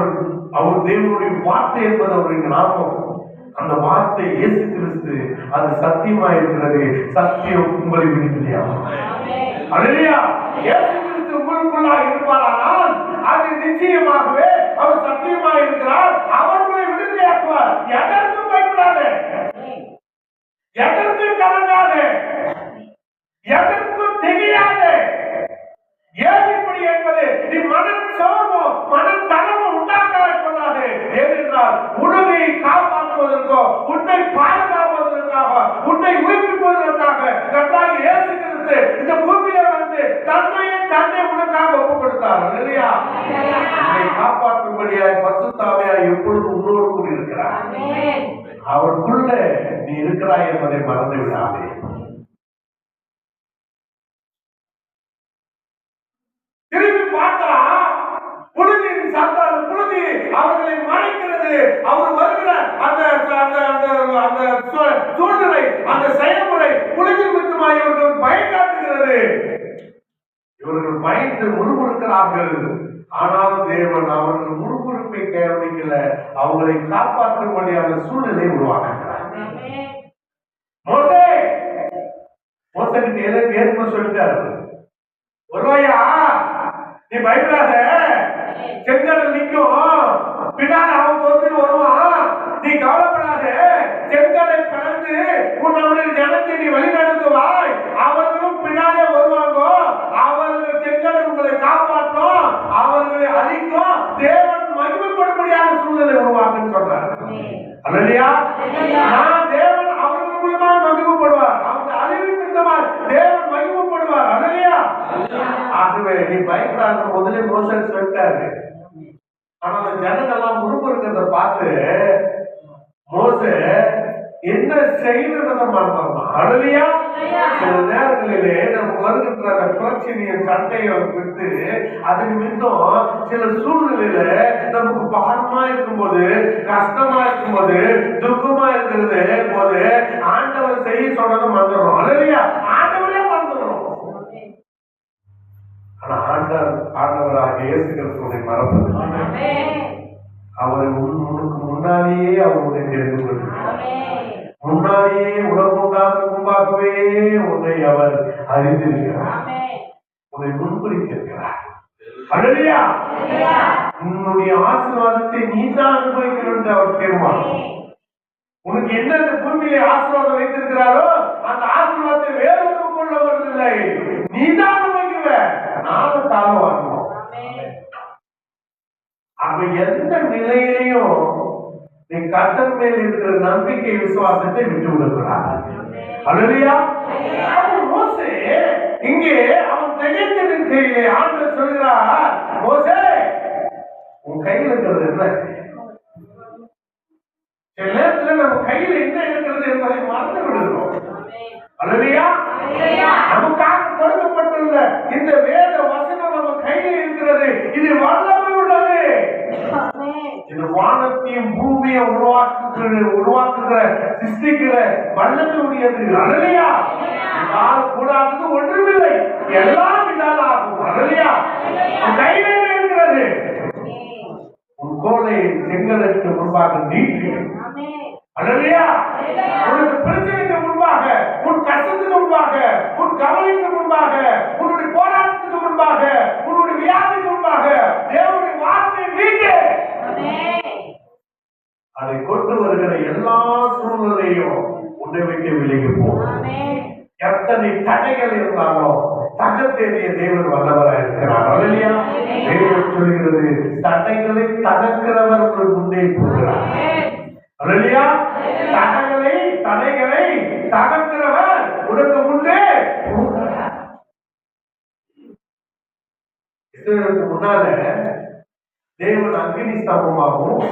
தேவனுடைய வார்த்தை என்பது அவருடைய நாமம். அந்த வார்த்தை இயேசு கிறிஸ்து, அது சத்தியமா இருக்கிறது. சத்தியம் உங்களை விடுதலையாகும். அல்லேலூயா. இயேசு கிறிஸ்து உங்களுக்குள்ளாக இருப்பாரானால் அது நிச்சயமாகவே அவர் சத்தியமா இருக்கிறார். அவர் உங்களை விடுதலையாக்குவார். எதற்கும் பயப்படாதே, எதற்கும் கலங்காதே, எதற்கும் தெரியாதே. ஏன் இப்படி என்பது நீ மனம் சோர்வோ மனம் தளர்வோ உண்டாக்க கொள்ளாது. ஏனென்றால் உன்னை காப்பாற்றுவதற்கோ, உன்னை பாதுகாப்பதற்காக, உன்னை உயிர்ப்பிப்பதற்காக கர்த்தராகிய இயேசு கிறிஸ்து இந்த பூமியில வந்து தன்னை உனக்காக ஒப்புக் கொடுத்தார். இல்லையா? உன்னை காப்பாற்றும்படியாய் பரிசுத்த ஆவியானவர் எப்பொழுது உன்னோடு கூட இருக்கிறார். அவருக்குள்ள நீ இருக்கிறாய் என்பதை மறந்து விடாதே. திரும்பி பார்த்தா புழுதியின் சத்தம், புழுதி அவர்களை மறைக்கிறது. அவர் வருகிற அந்த சூழ்நிலை, அந்த செயல்முறை புழுதி மித்தமாய் இவர்கள் பயம் காட்டுகிறது. இவர்கள் பயந்து முறுமுறுக்கிறார்கள். ஆனாலும் தேவன் அவர்கள் முறுமுறுப்பை கவனிக்கல, அவங்களை காப்பாற்றும்படியான சூழ்நிலை உருவாக்குகிறார். மோசகிட்ட எதற்கு ஏற்ப சொல்லிட்டாரு, ஒருவாயா நீ பயப்படாத, செங்கடல் நிற்கும், பின்னால அவன் தோற்று வருவான், நீ கவலைப்படாத, செங்கடலை கடந்து உன்னுடைய ஜனத்தை நீ வழிநடத்துவாய், அவர்களும் பின்னாலே வருவாங்க, அவர்கள் செங்கடல் உங்களை காப்பாற்றும், அவர்களை அழிக்கும், தேவன் மகிமைப்படும்படியான சூழ்நிலை உருவாக்குன்னு சொல்றார். அல்லேலூயா. நான் தேவன் அவர்கள் மூலமா மகிமைப்படுவார், அவங்க அழிவின் நிமித்தமாய் தேவன் மகிமைப்படுவார். அல்லேலூயா. ஆகவே நீ பயப்படாத முதலே மோசடி சொல்லிட்டாரு. ஆனா அந்த ஜனங்கள்லாம் முறுமுறுக்கிறத பார்த்து மோசே என்ன செய்யறத மறந்துடலாம். அல்லேலூயா. சில நேரங்களிலே நமக்கு வருகின்ற அந்த பிரச்சனையை, சண்டையை விட்டு அது நிமித்தம் சில சூழ்நிலையில நமக்கு பாரமா இருக்கும்போது, கஷ்டமா இருக்கும்போது, துக்கமா இருக்கிறது போது ஆண்டவர் செய்ய சொன்னதை மறந்துடுறோம். அல்லேலூயா. ஆண்டவரே மறந்துடுறோம். ஆனா ஆண்டவராக இயேசு கிறிஸ்துவை மறப்பதில்லை. அவரை உனக்கு முன்னாலேயே அவருடைய தெரிந்து கொள்கிறார். முன்னாலேயே உலகம் உண்டாகும் முன்பாகவே உன்னை அவர் அறிந்திருக்கிறார், உன்னை முன்குறித்திருக்கிறார். அல்லேலூயா. உன்னுடைய ஆசீர்வாதத்தை நீ தான் அனுபவிக்கணும் என்று அவர் தீர்மானம். உனக்கு என்ன இந்த பூமியிலே ஆசீர்வாதம் வைத்திருக்கிறாரோ அந்த ஆசீர்வாதத்தை வேறொரு கொள்ளவதில்லை, நீ தான் அனுபவிக்குவ, நானும் தாழ்வு வரணும். அப்ப எந்த நிலையிலையும் நீ கர்த்தர் மேல் இருக்கிற நம்பிக்கை விசுவாசத்தை விட்டு விடக்கூடாது. அல்லேலூயா. மோசே இங்கே அவன் திகைத்து நிற்கையிலே ஆண்டவர் சொல்கிறார், மோசே உன் கையில் இருக்கிறது என்ன? சில நேரத்தில் நம்ம கையில என்ன இருக்கிறது என்பதை மறந்து விடுகிறோம். அல்லேலூயா. நமக்காக கொடுக்கப்பட்டுள்ள இந்த வேத வசனம் நம்ம கையில இருக்கிறது. இது வல்லமை உள்ளது. இது வானத்தையும் பூமியை உருவாக்குகிற சிருஷ்டிக்கிற வல்லமை உடையது. அல்லேலூயா. இதனால் கூடாதது ஒன்றுமில்லை, எல்லாம் இதால் ஆகும். அல்லேலூயா. கையில இருக்கிறது. உன் கோலை செங்கலுக்கு முன்பாக நீட்டு. அல்லேலூயா. உனக்கு பிரச்சனைக்கு முன்பாக, உன் கஷ்டத்துக்கு முன்பாக, உன் கவலைக்கு முன்பாக, உன்னுடைய போராட்டத்துக்கு முன்பாக, உன்னுடைய வியாதிக்கு முன்பாக தேவனுடைய வார்த்தையை நீட்டு. அதை கொண்டு வருகிற எல்லா சூழ்நிலையும் உன்னை விட்டு விலகி போ. எத்தனை தடைகள் இருந்தாலும் தகத்தேறிய தேவன் வல்லவராக இருக்கிறார். அல்லேலூயா. தேவன் சொல்கிறது, தடைகளை தகர்க்கிறவர் உங்கள் முன்னே போகிறார். அல்லேலூயா. தடைகளை தகர்க்கிறவர் உனக்கு முன்னே போகிறார். இதற்கு முன்னால தேவன் அக்னி ஸ்தம்பமாகவும்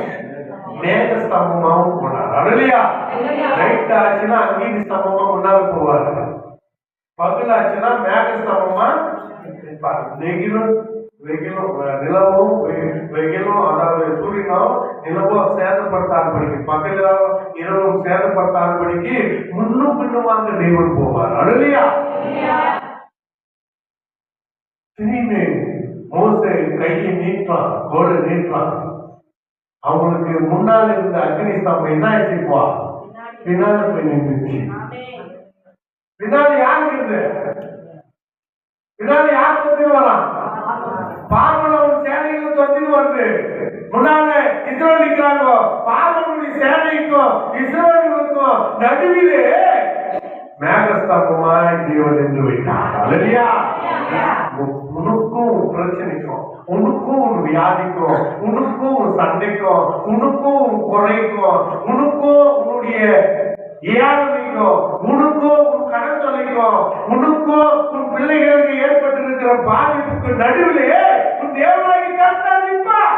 மேக ஸ்தம்பமாகவும் போனார். அல்லேலூயா. நைட் ஆச்சுன்னா அக்னி ஸ்தம்பமா முன்னால போவார். பகலாச்சுன்னா மேக ஸ்தம்பமா நெகிலும் நிலவும் வெயிலும், அதாவது சூரியனும் நிலவும் சேதப்படுத்தாதபடிக்கு, பகலும் இரவும் சேதப்படுத்தாதபடிக்கு முன்னும் பின்னுமாக தேவன் போவார். அல்லேலூயா. திடீர்னு மோசே கையை நீட்டான், கோலை நீட்டான். அவங்களுக்கு முன்னால் இருந்த அக்னி ஸ்தம்பம் என்ன ஆச்சுப்பா? பின்னால போய் நின்றுச்சு. பின்னாடி யாருக்கு இருந்து? பின்னாடி யார் தொத்தி வரான்? பார்வனும் சேனைகளும் தொத்தின்னு வருது. முன்னால இஸ்ரவேல் நிற்கிறாங்க. பார்வனுடைய சேனைக்கும் இஸ்ரவேலுக்கும் நடுவிலே மேகஸ்தம்பமாய் தேவன் நின்று விட்டார். அல்லேலூயா. உனக்கும் பிரச்சனைக்கும், உனக்கும் வியாதிக்கும், உனக்கும் சண்டைக்கும், உனக்கும் குறைக்கும், உனக்கும் உன்னுடைய ஏழ்மைக்கும், உனக்கும் உன் கடன் தொலைக்கும், உனக்கும் உன் பிள்ளைகளுக்கு ஏற்பட்டிருக்கிற பாதிப்புக்கு நடுவிலே உன் தேவனாகி கர்த்தர் நிற்பார்.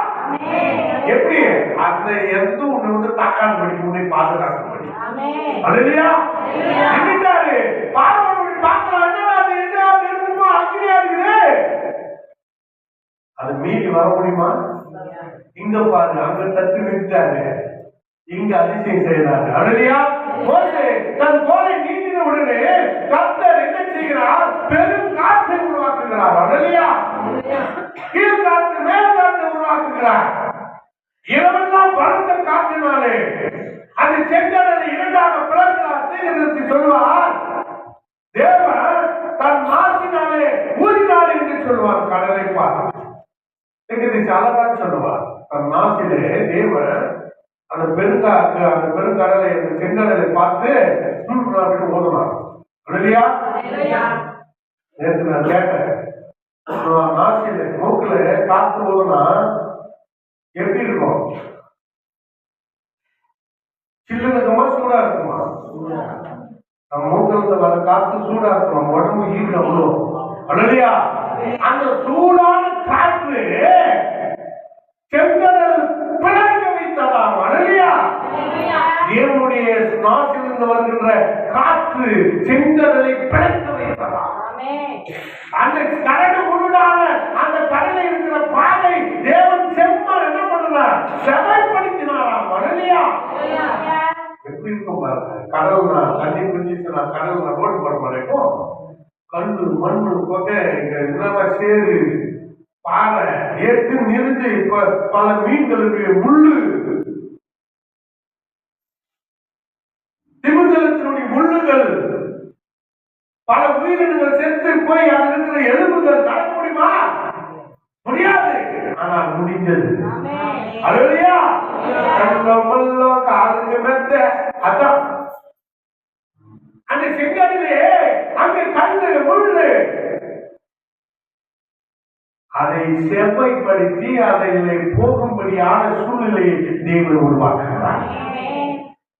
எப்படி? அந்த எந்த உன்னை வந்து தாக்காதபடி, உன்னை பாதுகாக்கப்படி. அல்லேலூயா. நின்னுட்டாரு. பார்வோனுடைய பாத்திரம் என்னடா அது? என்ன இருக்குமா? அக்னியா இருக்குது. அது மீறி வர முடியுமா? இங்க பாரு, அங்க தத்து நின்றாரு, இங்க அதிசயம் செய்யறாரு. அல்லேலூயா. மோசே தன் கோலை நீட்டின உடனே கர்த்தர் என்ன செய்கிறார்? பெரும் காற்றை உருவாக்குகிறார். அல்லேலூயா. கீழ்காற்று மேல் காற்றை உருவாக்குகிறார். இரவெல்லாம் பலத்த காற்றினாலே அந்த செங்கடலை இரண்டாக பிளக்கிறார். தீர்க்கதரிசி சொல்வார், தேவன் தன் நாசினாலே ஊதினார் என்று சொல்வார். கடலை பார்த்து தீர்க்கதரிசி அழகாக சொல்லுவார், தன் நாசிலே தேவன் அந்த பெருங்காற்று, அந்த பெருங்கடலை, அந்த செங்கடலை பார்த்து ஓதுனார். இல்லையா? நேற்று நான் கேட்டேன், நாசில மூக்குல காத்து ஓதுனா எப்படி இருக்கும்? சில்லுனுக்குமா சூடா இருக்குமா? நம்ம மூக்கிலிருந்து வர காத்து சூடா இருக்குமா? உடம்பு ஈர்க்க அவ்வளோ. அல்லேலூயா. அந்த சூடான காற்று செங்கடல் பிளக்க வைத்ததாம். அல்லேலூயா. தேவனுடைய நாசிலிருந்து வருகின்ற காற்று செங்கடலை பிளக்க வைத்ததாம். அந்த கரடு முழுடான அந்த கடலை இருக்கிற பாதை தேவன் செம்ம என்ன பண்ணார்? செவைப்படுத்தினாராம். அல்லேலூயா. எப்படி இருக்கும் பாருங்க. கடல்னா தண்ணி குஞ்சிச்சுனா கடல்னா ரோடு போட மாட்டேக்கும். கல்லு மண்ணு கொகை என்னென்ன சேரு பாறை ஏற்று நிறுந்து பல மீன்களுடைய முள்ளு, திமிங்கலத்தினுடைய முள்ளுகள், பல உயிரினங்கள் செத்து போய் அது இருக்கிற எலும்புகள் நடக்க முடியுமா? முடியாது. ஆனால் முடிஞ்சது. அல்லேலூயா. கல்லமல்ல காலுக்கு மெத்த. அதான் அந்த செங்கடலே அங்கே கல்லு முள்ளு, அதை செவ்வாய்ப்படுத்தி அதில் போகும்படியான சூழ்நிலையை தேவன் உருவாக்குகிறார்.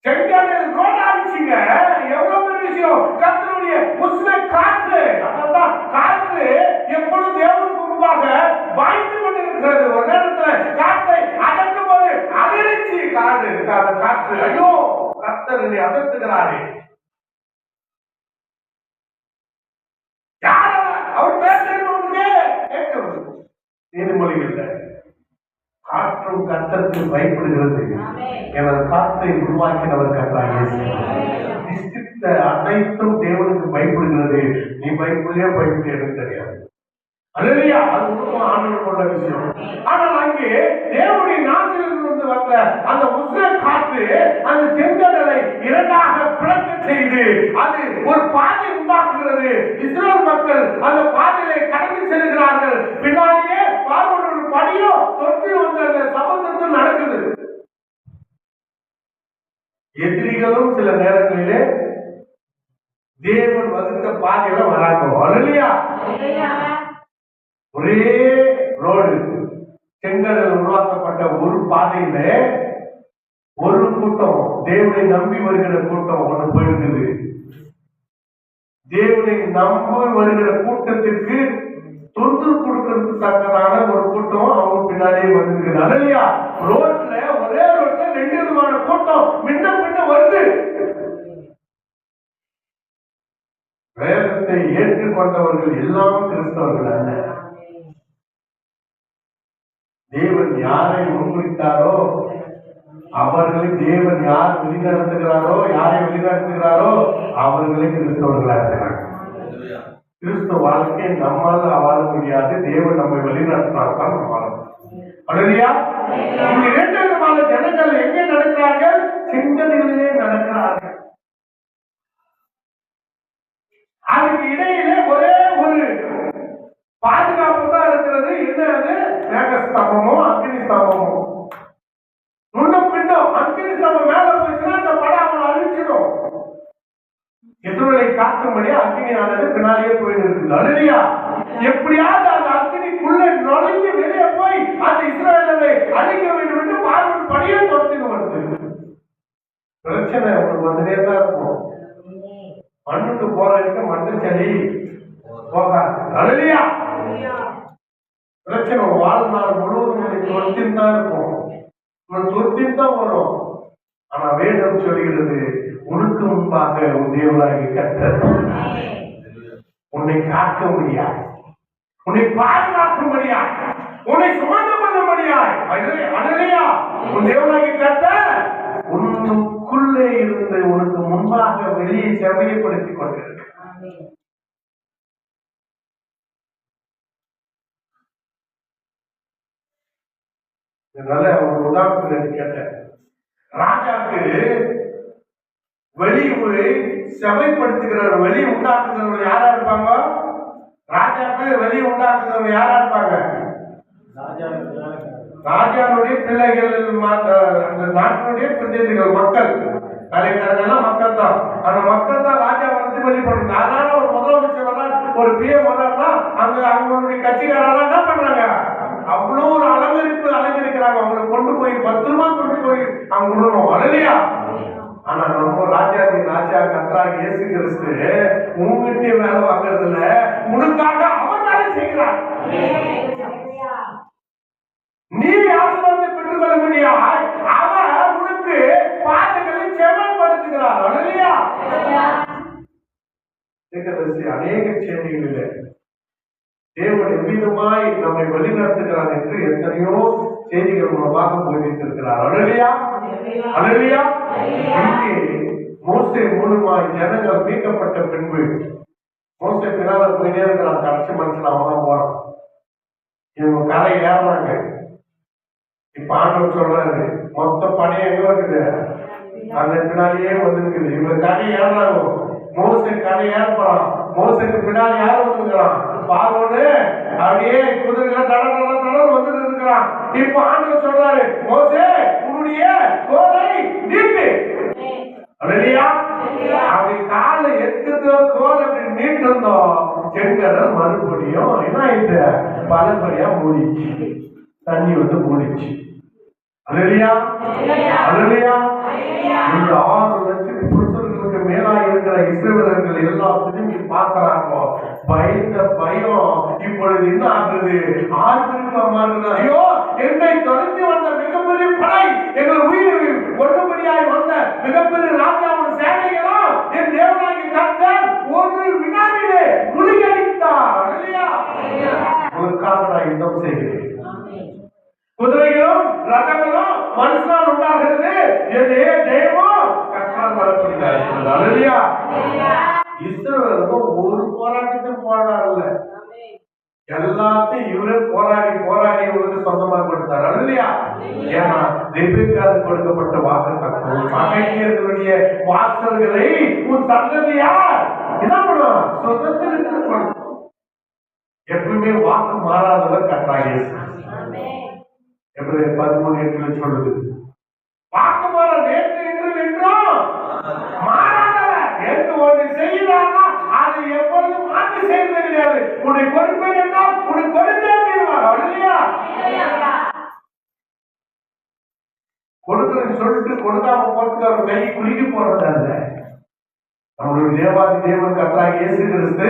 செங்கடல் ரோடாச்சுங்க. எவ்வளவு பெரிய விஷயம்! கர்த்தருடைய உஷ்ண காற்று, அதான் காற்று எப்பொழுது தேவனுக்கு முன்பாக வாய்ந்து கொண்டிருக்கிறது. ஒரு நேரத்தில் காற்றை அடக்கும் போது அதிர்ச்சி காற்று, ஐயோ கர்த்தர் அதட்டுகிறாரே. யார் அவர் பேசுறது கேட்கிறது? நீதிமொழிகள் காற்றும் கர்த்தருக்கு பயப்படுகிறது. எனது காற்றை உருவாக்கினவர் கர்த்தர். அனைத்தும் தேவனுக்கு பயப்படுகிறது. நீ பயப்படியா பயப்படி எனக்கு தெரியாது. அல்லேலூயா. அது ஆண்டவர் கொண்ட விஷயம். ஆனால் அங்கே தேவனுடைய நாசிலிருந்து வந்த அந்த உஷ்ண காற்று அந்த செங்கடலை இரண்டாக பிளக்க செய்து அது ஒரு பாதை உண்டாக்குகிறது. இஸ்ரவேல் மக்கள் அந்த பாதையை கடந்து செல்கிறார்கள். பின்னாலேயே பார்வோனுடைய படியோ தொட்டி வந்த அந்த சமுத்திரத்தில் நடக்குது. எதிரிகளும் சில நேரங்களிலே தேவன் வகுத்த பாதையில வராங்க. அல்லேலூயா. ஒரே ரோடு, செங்கடல் உருவாக்கப்பட்ட ஒரு பாதையில ஒரு கூட்டம், தேவனை நம்பி வருகிற கூட்டம் ஒண்ணு போயிருக்குது. தேவனை நம்பி வருகிற கூட்டத்திற்கு தொந்தரவு கொடுக்கறதுக்கு தக்கதான ஒரு கூட்டம் அவங்க பின்னாடியே வந்துருக்குது. அல்லேலூயா. ரோட்ல ஒரே ரோட்ல ரெண்டு விதமான கூட்டம் முன்ன பின்ன வருது. வேதத்தை ஏற்றுக்கொண்டவர்கள் எல்லாம் கிறிஸ்தவர்கள் அல்ல. தேவன் யாரை முன்வைத்தாரோ அவர்களை, தேவன் யார் வழிநடத்துகிறாரோ, யாரை வழிநடத்துகிறாரோ அவர்களே கிறிஸ்தவர்களா இருக்கிறாங்க. கிறிஸ்துவ வாழ்க்கையை நம்மால் வாழ முடியாது. தேவன் நம்மை வழிநடத்தினால்தான் நம்ம வாழ முடியும். அல்லேலூயா. இந்த இரண்டு விதமான ஜனங்கள் எங்கே நடக்கிறார்கள்? சிந்தனைகளிலே நடக்கிறார்கள். அதுக்கு இடையிலே ஒரே ஒரு பாதுகாப்பு தான் இருக்கிறது. என்ன அது? மேகஸ்தம்பமோ அக்னி ஸ்தம்பமோ. முன்னும் பின்னும் அக்னி ஸ்தம்பம் மேல போயிடுச்சுன்னா அந்த படம் அவனை அழிச்சிடும். இஸ்ரவேலை காக்கும்படி அக்னியானது பின்னாலேயே போயிட்டு இருக்குது. அல்லேலூயா. எப்படியாவது அந்த அக்னிக்குள்ள நுழைஞ்சு வெளியே போய் அந்த இஸ்ரவேலை அழிக்க வேண்டும் என்று பார்வன் பணியை தொடர்ந்து வருது. பிரச்சனை அவனுக்கு வந்துட்டே தான் இருக்கும். மண்ணுக்கு போறதுக்கு மண்ணு சரி போகாது. அல்லேலூயா. பிரச்சனை வாழ்நாள் முழுவதும் தொத்தின் தான் இருக்கும். தொத்தின் தான் வரும். ஆனா வேதம் சொல்கிறது, உனக்கு முன்பாக உன் தேவனாகிய கர்த்தர் உன்னை காக்க முடியாது, உன்னை பாதுகாக்க முடியாது, உன்னை சுமந்து கொள்ள முடியாது. அல்லேலூயா. உன் தேவனாகிய கர்த்தர் உனக்குள்ளே இருந்து உனக்கு முன்பாக வெளியே செவையப்படுத்திக் கொண்டிருக்கிறார். இதனால ஒரு உதாரணத்துக்கு கேட்டேன். ராஜாக்கு வெளி செவைப்படுத்துகிறவர், வெளி உண்டாக்குகிறவர் யாரா இருப்பாங்க? ராஜாக்கு வெளி உண்டாக்குகிறவர் யாரா இருப்பாங்க? ராஜாவுடைய பிள்ளைகள், அந்த நாட்டினுடைய பிரதிநிதிகள், மக்கள், தலைவர்கள் மக்கள் தான். அந்த மக்கள் தான் ராஜா வந்து வெளிப்படுறாங்க. அதனால ஒரு முதலமைச்சர் வர்றார், ஒரு பிஎம் வர்றாருன்னா அங்க அவங்களுடைய கட்சிக்காரெல்லாம் என்ன பண்றாங்க? அவ்வளவு ஒரு அலங்கரிக்கிறாங்க. அவங்களை கொண்டு போய் பத்திரமா கொண்டு போய் அவங்க விடணும். அல்லேலூயா. ஆனா நம்ம ராஜாவுடைய ராஜா கர்த்தராகிய இயேசு கிறிஸ்து உங்ககிட்ட வேலை வாங்குறதுல உனக்காக அவர் வேலை செய்கிறார். நீ ஆசீர்வாதத்தை பெற்றுக் கொள்ள முடியாது. அவர் உனக்கு பாதைகளை செவைப்படுத்துகிறார். அல்லேலூயா. அநேக செய்திகளில் தேவன் எவ்விதமாய் நம்மை வழிநடத்துகிறார் என்று எத்தனையோ செய்திகள் மூலமாக போதித்திருக்கிறார். அல்லேலூயா. அல்லேலூயா. இங்கே மோசே மூலமாய் ஜனங்கள் மீட்கப்பட்ட பின்பு மோசே பின்னால போயிட்டே இருக்கிறான். கடைசி மனுஷன் அவன் தான் போறான். இவங்க கரை ஏறாங்க. இப்ப ஆண்டவர் சொல்றாரு, மொத்த பணியை எங்க இருக்குது? அந்த பின்னாலேயே வந்துருக்குது. இவங்க கரை ஏறாங்க. மோசே கரை ஏற்பறான். மோசைக்கு பின்னாடி யார் வந்துருக்கிறான்? பார்வோனு அப்படியே குதிரையில தடம் வந்துட்டு இருக்கிறான். இப்ப ஆண்டவர் சொல்றாரு, மோசே உன்னுடைய கோலை நீட்டு. அல்லேலூயா. அப்படி காலை எத்ததோ கோல் அப்படி நீட்டிருந்தோம். செங்கடல் மறுபடியும் என்ன ஆயிட்டு பலபடியா மூடிச்சு. தண்ணி வந்து மூடிச்சு. அல்லேலூயா. அல்லேலூயா. இந்த 6 லட்சம் புருஷர்களுக்கு மேலா இருக்கிற இஸ்ரவேலர்கள் எல்லாம் திரும்பி பார்க்கிறாங்க. பயந்த பயம் இப்பொழுது என்ன ஆகுது? ஆர்வமா இருக்குது. ஐயோ, என்னை தொடர்ந்து வந்த மிகப்பெரிய படை, எங்கள் உயிர் ஒன்றுபடியாய் வந்த மிகப்பெரிய ராஜாவின் சேனைகளும் என் தேவனாகிய கர்த்தர் ஒரு வினாடியிலே முழுகடித்தார். அல்லேலூயா. உனக்காக நான் யுத்தம் செய்கிறேன். குதிரைகளும் ரதங்களும் மனுஷனால் உண்டாகிறது. தேவம் கர்த்தரால் வரப்படுகிறார். அல்லேலூயா. இஸ்ரவேலும் ஒரு போராட்டத்தையும் போராடல. எல்லாத்தையும் இவரே போராடி இவருக்கு சொந்தமாக கொடுத்தார். அல்லேலூயா. ஏன்னா ரெபெக்காவுக்கு கொடுக்கப்பட்ட வாக்குத்தத்தம், பகைஞர்களுடைய வாசல்களை உன் சந்ததியார் என்ன பண்ணும்? சொந்தத்திற்கு கொடுக்கும். எப்பவுமே வாக்கு மாறாதவர் கர்த்தராகிய இயேசு. எபிரேயர் 13:8 சொல்லுது, வாக்கு மாற நேற்று இன்று என்றும் மாறாதவர். என்று ஒன்று செய்கிறார் உன்னை கொடுப்பேன் என்றால் உனக்கு கொடுத்தே தீருவார். இல்லையா? கொடுக்குறேன்னு சொல்லிட்டு கொடுக்காம போறதுக்கு அவர் கை குலுக்கி போறது அல்ல. நம்மளுடைய தேவாதி தேவன் கர்த்தராகிய இயேசு கிறிஸ்து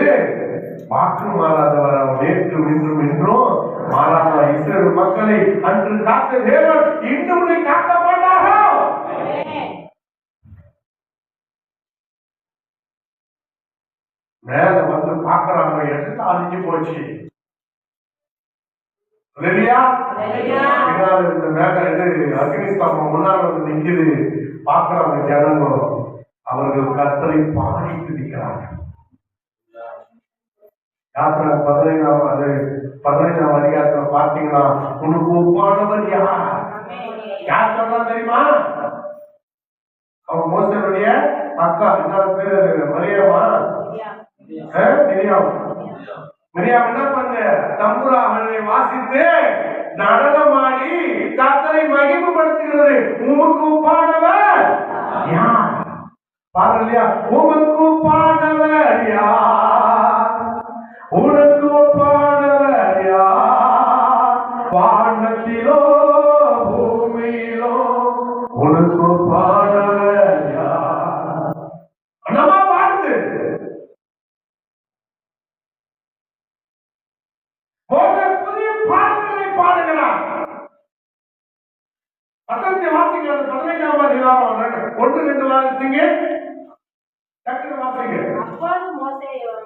வாக்கு மாறாதவர். அவர் நேற்றும் இன்றும் என்றும் மாறாதவர். இஸ்ரவேல் மக்களை அன்று காத்த தேவன் இன்று உன்னை காக்க மாட்டாரா? மேல வந்து பாக்குறாங்க, எல்லாம் அழிஞ்சு போச்சு. இல்லையா? இந்த மேல அக்னிஸ்தாபம் முன்னால் வந்து நிக்குது. பாக்குறவங்க ஜனங்க அவர்கள் கர்த்தரை பாடி துதிக்கிறார்கள். யாத்திரை 15ஆம் அதிகாரத்துல பாத்தீங்கன்னா உனக்கு ஒப்பானவர் யார்? யார் சொன்னா தெரியுமா? அவன் மோசனுடைய அக்கா, என்ன பேரு? மரியாமா. மிரியாம் என்ன பண்ண? தம்புராவை வாசித்து நடனமாடி கர்த்தரை மகிமைப்படுத்துகிறது. உமக்கு ஒப்பானவர் யார்? பாருங்க இல்லையா? உமக்கு ஒப்பானவர் யார்? உனக்கு ஒப்பானவர் யார்? வானத்திலோ பூமியிலோ உனக்கு ஒப்பானவர் யார்? நம்ம பாடுது. புதிய பாடல்களை பாடுகிறார். வசனத்தை வாசிக்கிறது 15ஆம் அதிகாரம் 1-2 வாசிங்க. டக்குனு வாசிங்க. அப்பொழுது மோசேயும்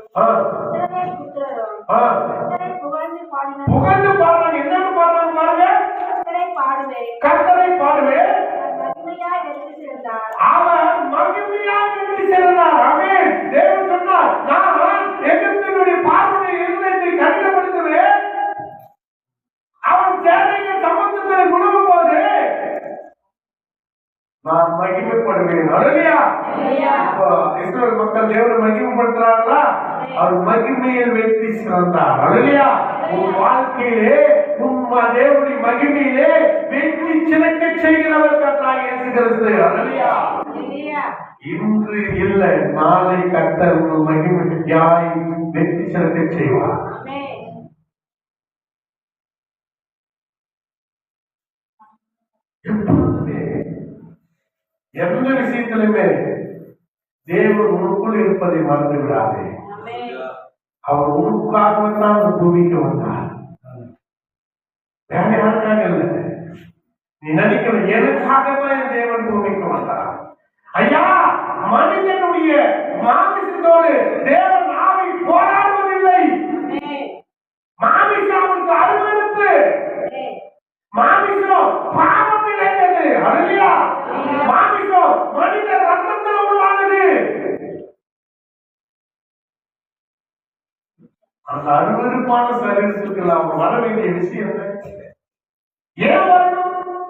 இஸ்ரவேல் புத்திரரும் கர்த்தரை புகழ்ந்து பாடினார்கள். புகழ்ந்து பாடுறாங்க. என்னன்னு பாடுறாங்க பாருங்க. கர்த்தரை பாடுவேன், கர்த்தரை பாடுவேன். மகிமையாய் எழுதி சிறந்தார். அவர் மகிமையாய் எழுதி சிறந்தார். ஆமென். தேவன் சொன்னார், நான் எகிப்தினுடைய பார்வனை இருதயத்தை கடினப்படுத்துவேன். அவன் சேனைகள் சமுத்திரத்தில் முழுகும் போது நான் மகிமைப்படுவேன். அல்லேலூயா. இஸ்ரவேல் மக்கள் தேவனை மகிமைப்படுத்துறாங்களா? அவர் மகிமையில் வெற்றி சிறந்தார். அல்லேலூயா. உன் வாழ்க்கையிலே தேவனுடைய மகிமையிலே வெற்றி சிறக்க செய்கிறவர் கர்த்தராகிய இயேசு கிறிஸ்து. அல்லேலூயா. இன்று இல்லை, நாளை கர்த்தர் உங்கள் மகிமையாய் வெற்றி சிறக்க செய்வார். எந்த விஷயத்திலுமே தேவன் உனக்குள் இருப்பதை மறந்து விடாதே. அவர் உனக்காகத்தான் அந்த பூமிக்கு வந்தார், வேற யாருக்காக இல்லை. நீ நினைக்கிற எனக்காகத்தான் என் தேவன் பூமிக்கு வந்தார். ஐயா, மனிதனுடைய மாமிசத்தோடு தேவன் ஆவி போராடுவதில்லை. மாமிசம் அவனுக்கு அருவருப்பு. மாமிசம் பாவம் இழைத்தது. அல்லேலூயா. மாமிசம் மனித ரத்தத்தில் உருவானது. அந்த அருவருப்பான சரீரத்துக்கு நாம் வர வேண்டிய விஷயம் ஏன் வரணும்?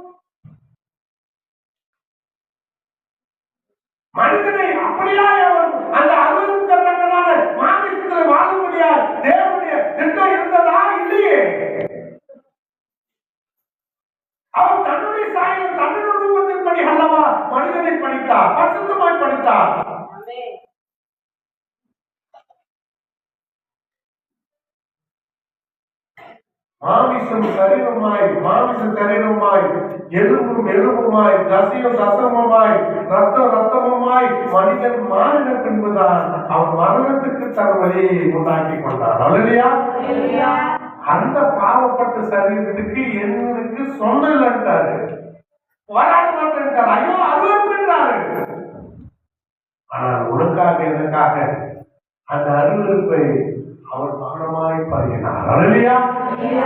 மனிதனை அப்படியா அந்த அருவருக்கத்தக்கதான மாமிசத்தில் வாழ முடியாது. தேவனுடைய திட்டம் இருந்ததா? இல்லையே. அவர் தன்னுடைய சாயல் தன்னுடைய ரூபத்தின் படி அல்லவா மனிதனை படைத்தார், பரிசுத்தமாய் படைத்தார். மாமிசம் சரீரமாய், மாமிசம் சரீரமாய், எலும்பும் எலும்புமாய், தசையும் தசமுமாய், ரத்தம் ரத்தமுமாய் மனிதன் மாறின பின்புதான் அவன் மரணத்துக்கு தன் வழியை உண்டாக்கி கொண்டார். அல்லேலூயா. அந்த பாவப்பட்ட சரீரத்துக்கு எனக்கு சொந்தம் இல்லைன்றாரு, போராட மாட்டேன்றாரு, ஐயோ அருவருப்புன்றாரு. ஆனால் உனக்காக எனக்காக அந்த அருவருப்பை அவர் கவனமாய் பருகினார். அல்லேலூயா.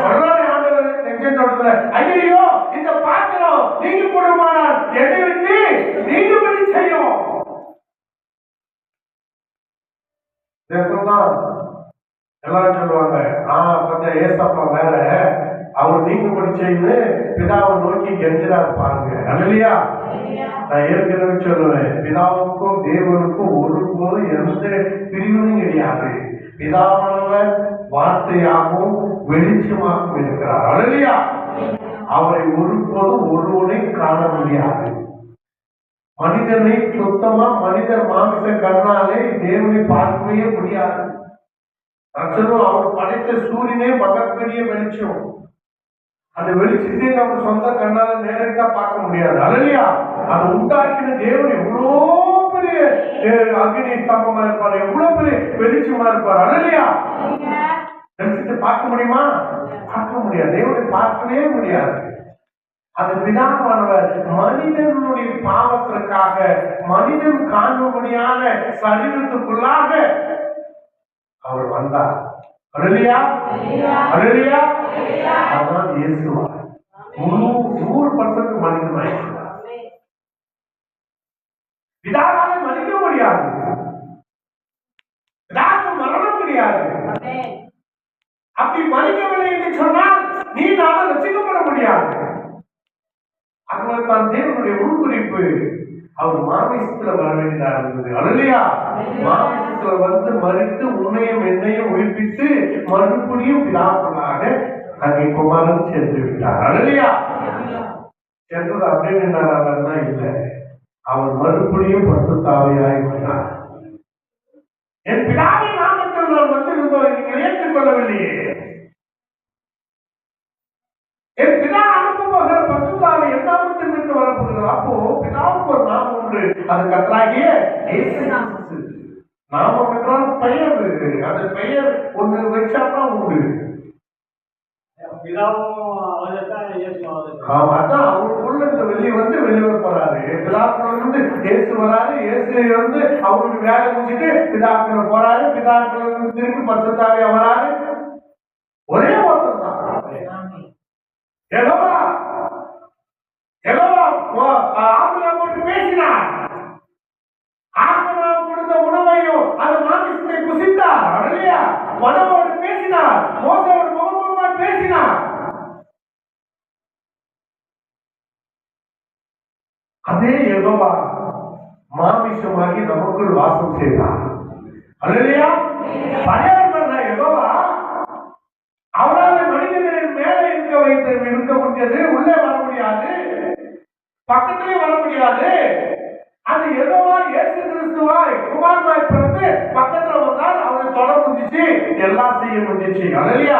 ஆண்டவர் நெஞ்சத்தோட ஐயோ இந்த பாத்திரம் நீங்க கூடமானால் என்னை விட்டு நீங்கும்படி செய்யும். எல்லாரும் சொல்லுவாங்க, கொஞ்சம் ஏசப்பா வேற அவர் நீங்கும்படி செய்யுன்னு பிதாவை நோக்கி கெஞ்சினார் பாருங்க. அல்லேலூயா. நான் ஏற்கனவே சொல்லுவேன், பிதாவுக்கும் தேவனுக்கும் ஒருபோதும் எந்த பிரிவினும் கிடையாது. பிதாவானவர் வார்த்தையாகவும் வெளிச்சமாகவும் இருக்கிறார். அல்லேலூயா. அவரை ஒருபோதும் ஒருவனை காண முடியாது. மனிதனை சுத்தமா மனிதர் மாமிச கண்ணாலே தேவனை பார்க்கவே முடியாது. அவர் படைத்த சூரியனே மகப்பெரிய வெளிச்சம். அந்த வெளிச்சத்தை நம்ம சொந்த கண்ணால நேரடியா பார்க்க முடியாது. அல்லையா? அதை உண்டாக்கின தேவன் எவ்வளோ பெரிய அக்னி ஸ்தம்பமா இருப்பார், எவ்வளவு பெரிய வெளிச்சமா இருப்பார். அல்லையா? வெளிச்சத்தை பார்க்க முடியுமா? பார்க்க முடியாது. தேவனை பார்க்கவே முடியாது. அது பிதாவானவர் மனிதனுடைய பாவத்திற்காக மனிதன் காண்பபடியான சரீரத்துக்குள்ளாக அவர் வந்தார். அல்லேலூயா, அல்லேலூயா. அதுதான் இயேசுவா 100% மனிதனாயிருக்கிறார். பிதாவால மறிக்க முடியாது, பிதாவுக்கு மரணம் கிடையாது. அப்படி மறிக்கவில்லை என்று சொன்னால் நீ நானும் ரட்சிக்கப்பட முடியாது. அதனால் தான் தேவனுடைய முன்குறிப்பு அவர் மாமிசத்துல வர வேண்டியதா இருந்தது. அல்லேலூயா. மாமிசத்துல வந்து மறித்து உன்னையும் என்னையும் உயிர்ப்பித்து மறுபடியும் பிதாக்களாக அங்கே குமாரன் சென்று விட்டார். அல்லேலூயா. சென்றது அப்படின்னு என்ன இல்லை, அவர் மறுபடியும் பரிசுத்த ஆவியாய் வந்தார். என் பிதாவின் நாமத்தில் நான் வந்திருந்தோம், நீங்கள் ஏற்றுக்கொள்ளவில்லையே. என் பிதா அனுப்ப போகிற பரிசுத்த ஆவி என் நாமத்தில் இருந்து வரப்போகிறது. அப்போ பிதாவுக்கு ஒரு நாமம் உண்டு, அது கர்த்தராகிய இயேசு கிறிஸ்து. நாமம் என்றால் பெயர். அந்த பெயர் ஒன்று வச்சாதான் உண்டு. அவருக்குள்ள இந்த வெளியே வந்து வெளியே போறாரு. பிதாக்கள் இருந்து இயேசு வராரு, இயேசு வந்து அவருடைய வேலை முடிச்சுட்டு பிதாக்கள் போறாரு, பிதாக்கள் இருந்து திரும்பி பரிசுத்த ஆவியா வராரு. ஒரே ஒருத்தர் தான். ஆபிரகாம் போட்டு பேசினார். ஆபிரகாம் கொடுத்த உணவையும் அந்த மாமிசத்தை புசித்தார். அல்லேலூயா. மனவோடு பேசினார், மோசோடு முகமுகமா பேசினார். அதே யெகோவா மாமிசமாகி நமக்குள் வாசம் செய்தார். அல்லேலூயா. பழைய யெகோவா அவரால் மனிதனின் மேலே இருக்க முடியாது, உள்ளே வர முடியாது, பக்கத்திலே வர முடியாது. அது யெகோவா இயேசு கிறிஸ்துவாய் குமாரனாய் பிறந்து பக்கத்துல வந்தால் அவரை தொட முடிஞ்சிச்சு, எல்லாம் செய்ய முடிஞ்சிச்சு. அல்லேலூயா.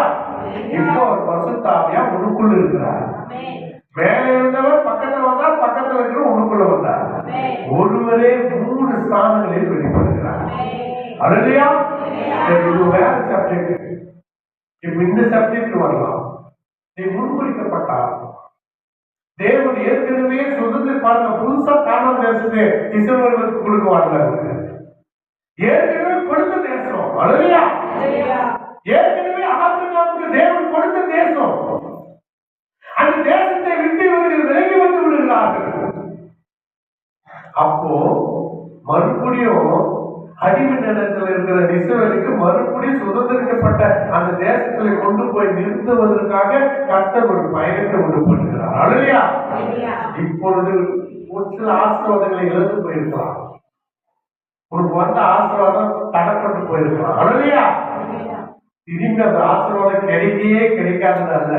இப்போ அவர் பரிசுத்த ஆவியா உனக்குள்ள இருக்கிறார். மேலே இருந்தவர் பக்கத்துல வந்தால், பக்கத்துல இருக்கிற உனக்குள்ள வந்தார். ஒருவரே 3 ஸ்தானங்களில் வெளிப்படுகிறார். அல்லேலூயா. இது வேற சப்ஜெக்ட். இப்ப இந்த சப்ஜெக்ட் வரலாம். நீ முன்குறிக்கப்பட்டார். தேவன் ஏற்கனவே சுதந்திர பாருங்க, புதுசா கானான் தேசத்தை இஸ்ரவேலுக்கு கொடுக்க வரல. ஏற்கனவே கொடுத்த தேசம். அல்லேலூயா. ஏற்கனவே ஆபிரகாமுக்கு தேவன் கொடுத்த தேசம். அந்த தேசத்தை விட்டு இவர்கள் விலகி வந்து விடுகிறார்கள். அப்போ மறுபடியும் அடிமை நிலத்தில் இருக்கிற இஸ்ரவேலுக்கு மறுபடியும் சுதந்திரிக்கப்பட்ட அந்த தேசத்திலே கொண்டு போய் நிறுத்துவதற்காக கர்த்தர் ஒரு பயணத்தை உண்டு பண்ணுகிறார். அல்லேலூயா. இப்பொழுது ஒரு சில ஆசீர்வாதங்களை இழந்து போயிருக்கலாம். உனக்கு வந்த ஆசீர்வாதம் தடப்பட்டு போயிருக்கலாம். அல்லேலூயா. திரும்பி அந்த ஆசீர்வாதம் கிடைக்கையே கிடைக்காதது அல்ல.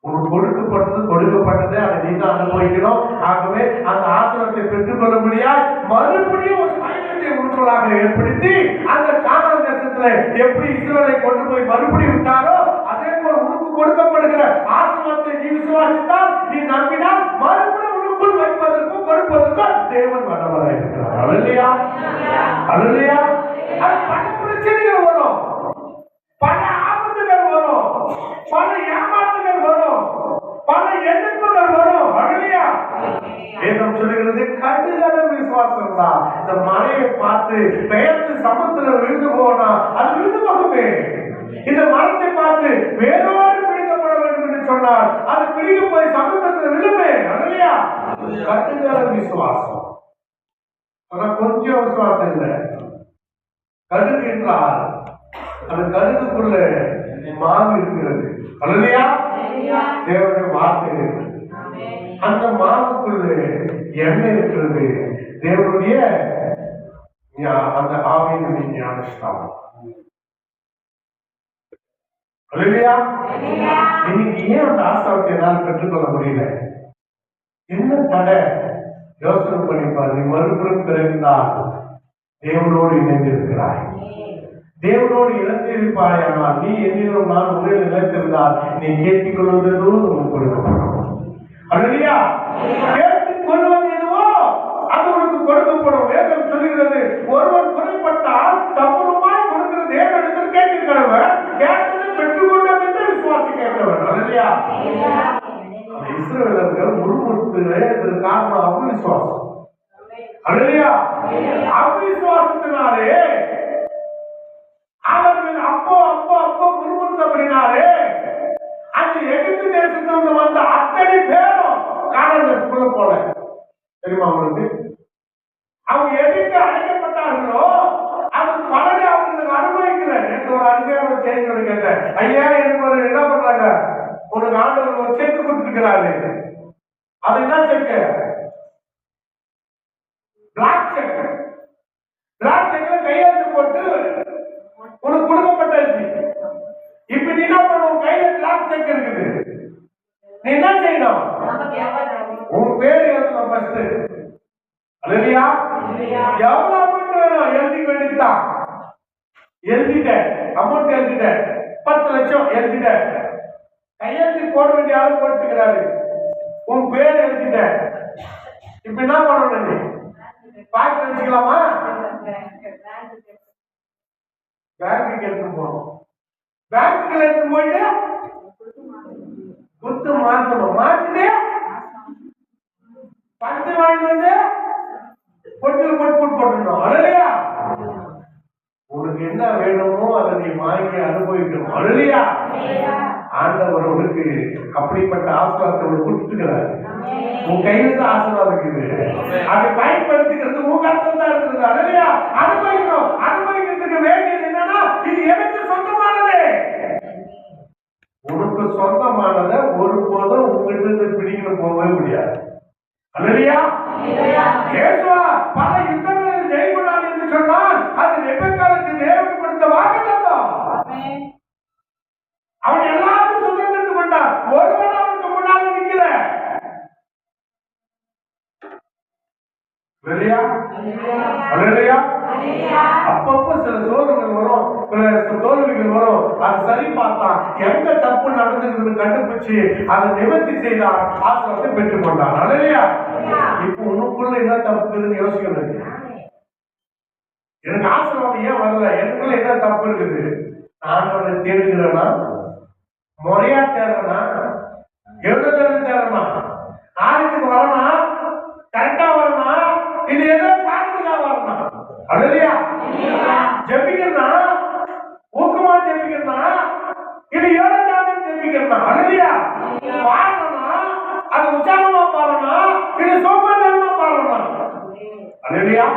உனக்கு கொடுக்கப்பட்டது அதை நீங்க அனுபவிக்கணும். ஆகவே அந்த ஆசீர்வாதத்தை பெற்றுக் கொள்ள முடியாது. மறுபடியும் ஒரு பயணத்தை உருவாக ஏற்படுத்தி அந்த கானான் தேசத்துல எப்படி இஸ்ரவேலை கொண்டு போய் மறுபடியும் விட்டாரோ அதே போல உனக்கு கொடுக்கப்படுகிற ஆசீர்வாதத்தை நீ விசுவாசித்தால், நீ நம்பினால், மறுபடியும் உனக்குள் வைப்பதற்கும் கொடுப்பதற்கும் தேவன் வல்லவராய் இருக்கிறார். அல்லேலூயா. அல்லேலூயா. அது பல பிரச்சனைகள் வரும், பல ஆபத்துகள் வரும், பல ஏமாற்றுகள் வரும், பல எதிர்ப்புகள் வரும். அல்லேலூயா. வேதம் சொல்லுகிறது கடுகள விசுவாசம் தான். இந்த மலையை பார்த்து பெயர்த்து சமுத்திர விழுந்து போனா அது விழுந்து போகுமே. இந்த மரத்தை பார்த்து வேரோடு பிடிக்கப்பட வேண்டும் என்று சொன்னால் அது பிடிக்க போய் சமுத்திரத்தில் விழுமே. அல்லேலூயா. கடுகள விசுவாசம். ஆனா கொஞ்சம் விசுவாசம் இல்லை. கடுகு என்றால் அந்த கடுகுக்குள்ள மாவு இருக்கிறது. அல்லேலூயா. தேவனுடைய வார்த்தை இருக்கிறது. அந்த மாவுக்குள்ள எண்ணெய் இருக்கிறது. தேவனுடைய அந்த ஆவியின் ஞானஸ்தானம். அல்லேலூயா. இன்னைக்கு ஏன் அந்த ஆசீர்வாதத்தை என்னால் பெற்றுக்கொள்ள முடியல? என்ன தடை? யோசனை பண்ணிப்பாரு. நீ மறுபடியும் பிறந்தால் தேவனோடு இணைந்து இருக்கிறாய். தேவனோடு இணைந்திருப்பாயானால் நீ என்னிலும் நான் உன்னில் நிலைத்திருந்தால் நீ கேட்டுக் கொள்வதோ உனக்கு கொடுக்கப்படும். அல்லேலூயா. கேட்டுக் கொள்வது எதுவோ அது உனக்கு கொடுக்கப்படும். வேதம் சொல்லுகிறது, ஒருவர் குறைப்பட்டால் சம்பூர்ணமாய் கொடுக்கிற தேவனிடத்தில் கேட்கிறவர் கேட்டதை பெற்றுக்கொண்டோம் என்று விசுவாசி கேட்கிறவர். அல்லேலூயா. இஸ்ரவேலர்கள் முறுமுறுத்துகிற காரணம் அவிசுவாசம். அல்லேலூயா. அவிசுவாசத்தினாலே அவர்கள் அப்போ முறுமுறுத்தபடினாலே அந்த எகிப்து தேசத்திலிருந்து வந்த அத்தனை பேரும் கானான் தேசத்துக்குள்ள போல. தெரியுமா உங்களுக்கு? அவங்க எதுக்கு அழைக்கப்பட்டார்களோ அது பலனை அவங்களுக்கு அனுபவிக்கல. எனக்கு ஒரு அதிகாரம் செய்தி கேட்டேன், ஐயா எனக்கு ஒரு என்ன பண்றாங்க, ஒரு ஆண்டவர் ஒரு செக்கு கொடுத்துருக்கிறாரு. அது என்ன செக்கு? Black cheque. பிளாக் செக்ல கையெழுத்து போட்டு உனக்கு கொடுக்கப்பட்டாச்சு. இப்ப நீ என்ன பண்ணுவோம்? கையில பிளாக் செக் இருக்குது, நீ என்ன செய்யணும்? உன் பேர் எழுதணும் ஃபர்ஸ்ட். அல்லேலூயா. எவ்வளவு அமௌண்ட் வேணும் எழுதிக்க வேண்டியதுதான். எழுதிட்டேன், அமௌண்ட் எழுதிட்டேன், 10 லட்சம் எழுதிட்டேன். கையெழுத்து போட வேண்டிய ஆள் போட்டுக்கிறாரு, உன் பேர் எழுதிட்டேன். இப்ப என்ன பண்ணணும்? நீ பாக்கெட் வச்சுக்கலாமா? பேங்க்கு எடுத்து போகணும். பேங்க்கு எடுத்து போயிட்டு குத்து மாற்றணும். மாற்றிட்டு பத்து வாங்கி வந்து பொட்டில் போட்டுடணும். அல்லேலூயா. உனக்கு என்ன வேணுமோ அதை நீ வாங்கி அனுபவிக்கணும். அல்லேலூயா. ஆண்டவர் உனக்கு அப்படிப்பட்ட ஆசீர்வாதத்தை கொடுத்துக்கிறார். உன் கையில தான் ஆசீர்வாதம் இருக்குது, அதை பயன்படுத்திக்கிறது உன் கருத்தில் தான் இருக்குது. அல்லேலூயா. அனுபவிக்கணும். அனுபவிக்கிறதுக்கு வேண்டியது என்னன்னா, இது எனக்கு சொந்தமானது. உனக்கு சொந்தமானதை ஒருபோதும் உங்ககிட்ட பிடிக்கணும் போகவே முடியாது. அல்லேலூயா. இயேசுவா பல யுத்தங்களில் ஜெயிக்கிறார் என்று சொன்னால் அது ரெபெக்காளுக்கு தேவன் கொடுத்த வாக்குத்தத்தம். அவன் எல்லாரும் சுதந்திரத்து கொண்டான், ஒருவன் அவனுக்கு முன்னாடி நிக்கல. அல்லேலூயா. அப்பப்ப சில சோதனைகள் வரும், சில தோல்விகள் வரும். அது சரி பார்த்தா எங்க தப்பு நடந்தது கண்டுபிடிச்சு அதை நிவர்த்தி செய்தால் ஆசீர்வாதத்தை பெற்றுக் கொண்டான். அல்லேலூயா. இப்ப உனக்குள்ள என்ன தப்புன்னு யோசிக்கணும். எனக்கு ஆசீர்வாதம் ஏன் வரல? எனக்குள்ள என்ன தப்பு இருக்குது? நான் அவனை தேடுகிறேனா, முறையா தேடுறேனா, எவ்வளவு தேடுறேனா, நாளைக்கு வரணும், கரெக்டா வரணும், இது ஏதோ காரணத்துக்காக வரணும். அல்லேலூயா. ஜெபிக்கிறனா, ஊக்கமா ஜெபிக்கிறனா, இது ஏழு நாளும் ஜெபிக்கிறனா. அல்லேலூயா. பாடணும்னா அது உற்சாகமா பாடணும், இது சோம்பேறித்தனமா பாடணும். அல்லேலூயா.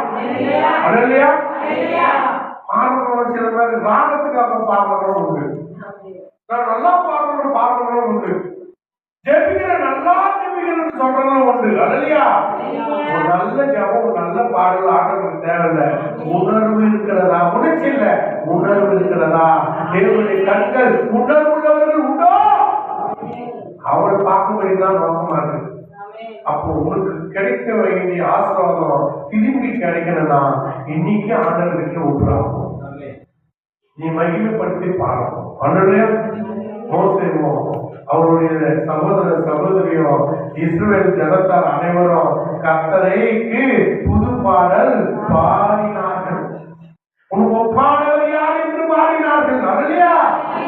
அல்லேலூயா. பாடணும். சில பேர் ராகத்துக்காக பாடணும் உண்டு, நான் நல்லா பாடணும் உண்டு, ஜெபிக்கிற நல்லா ஜெபிக்கிறேன்னு சொல்றதும் உண்டு. அல்லேலூயா. ஒரு நல்ல ஜெபம், நல்ல பாடல் ஆடுறதுக்கு தேவையில்லை. உணர்வு இருக்கிறதா? உணர்ச்சி இல்ல, உணர்வு இருக்கிறதா? தேவனுடைய கண்கள் உணர்வுள்ளவர்கள் உண்டோ அவளை பார்க்கும்படிதான் நோக்கமா இருக்கு. அப்போ உங்களுக்கு கிடைக்க வேண்டிய ஆசீர்வாதம் திரும்பி கிடைக்கணும்னா இன்னைக்கு ஆண்டவருக்கு ஒப்புறாகும். நீ மகிமைப்படுத்தி பாடணும். அல்லேலூயா. மோசேயோ அவருடைய சகோதர சகோதரியோ இஸ்ரவேல் ஜனத்தார் அனைவரும் கர்த்தருக்கு புது பாடல் பாடினார்கள். உனக்கு ஒப்பானவர் யார் என்று பாடினார்கள். அல்லேலூயா.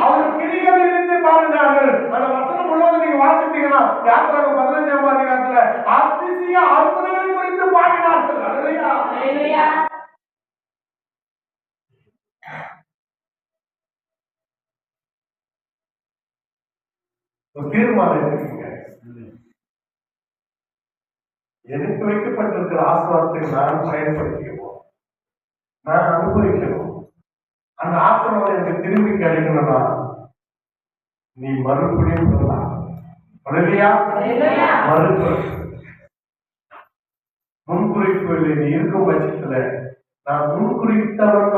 அவர் கிரிகள் இருந்து பாடினார்கள். அந்த வசனம் முழுவதும் நீங்க வாசித்தீங்கன்னா யாத்திராகம் 15ஆம் அதிகாரத்துல அதிசய அற்புதங்களை குறித்து பாடினார்கள். அல்லேலூயா. அல்லேலூயா. தீர்மானம் இருக்குங்க. எனக்கு வைக்கப்பட்டிருக்கிற ஆசீர்வாதத்தை நான் பயன்படுத்திக்குவோம், நான் அனுபவிக்கணும். அந்த ஆசீர்வாதம் எனக்கு திரும்பி கிடைக்கணும்னா நீ மறுபடியும் சொல்லலாம். அல்லேலூயா. முன்குறிப்பு நீ இருக்கும் பட்சத்துல நான் முன்குறித்தவன்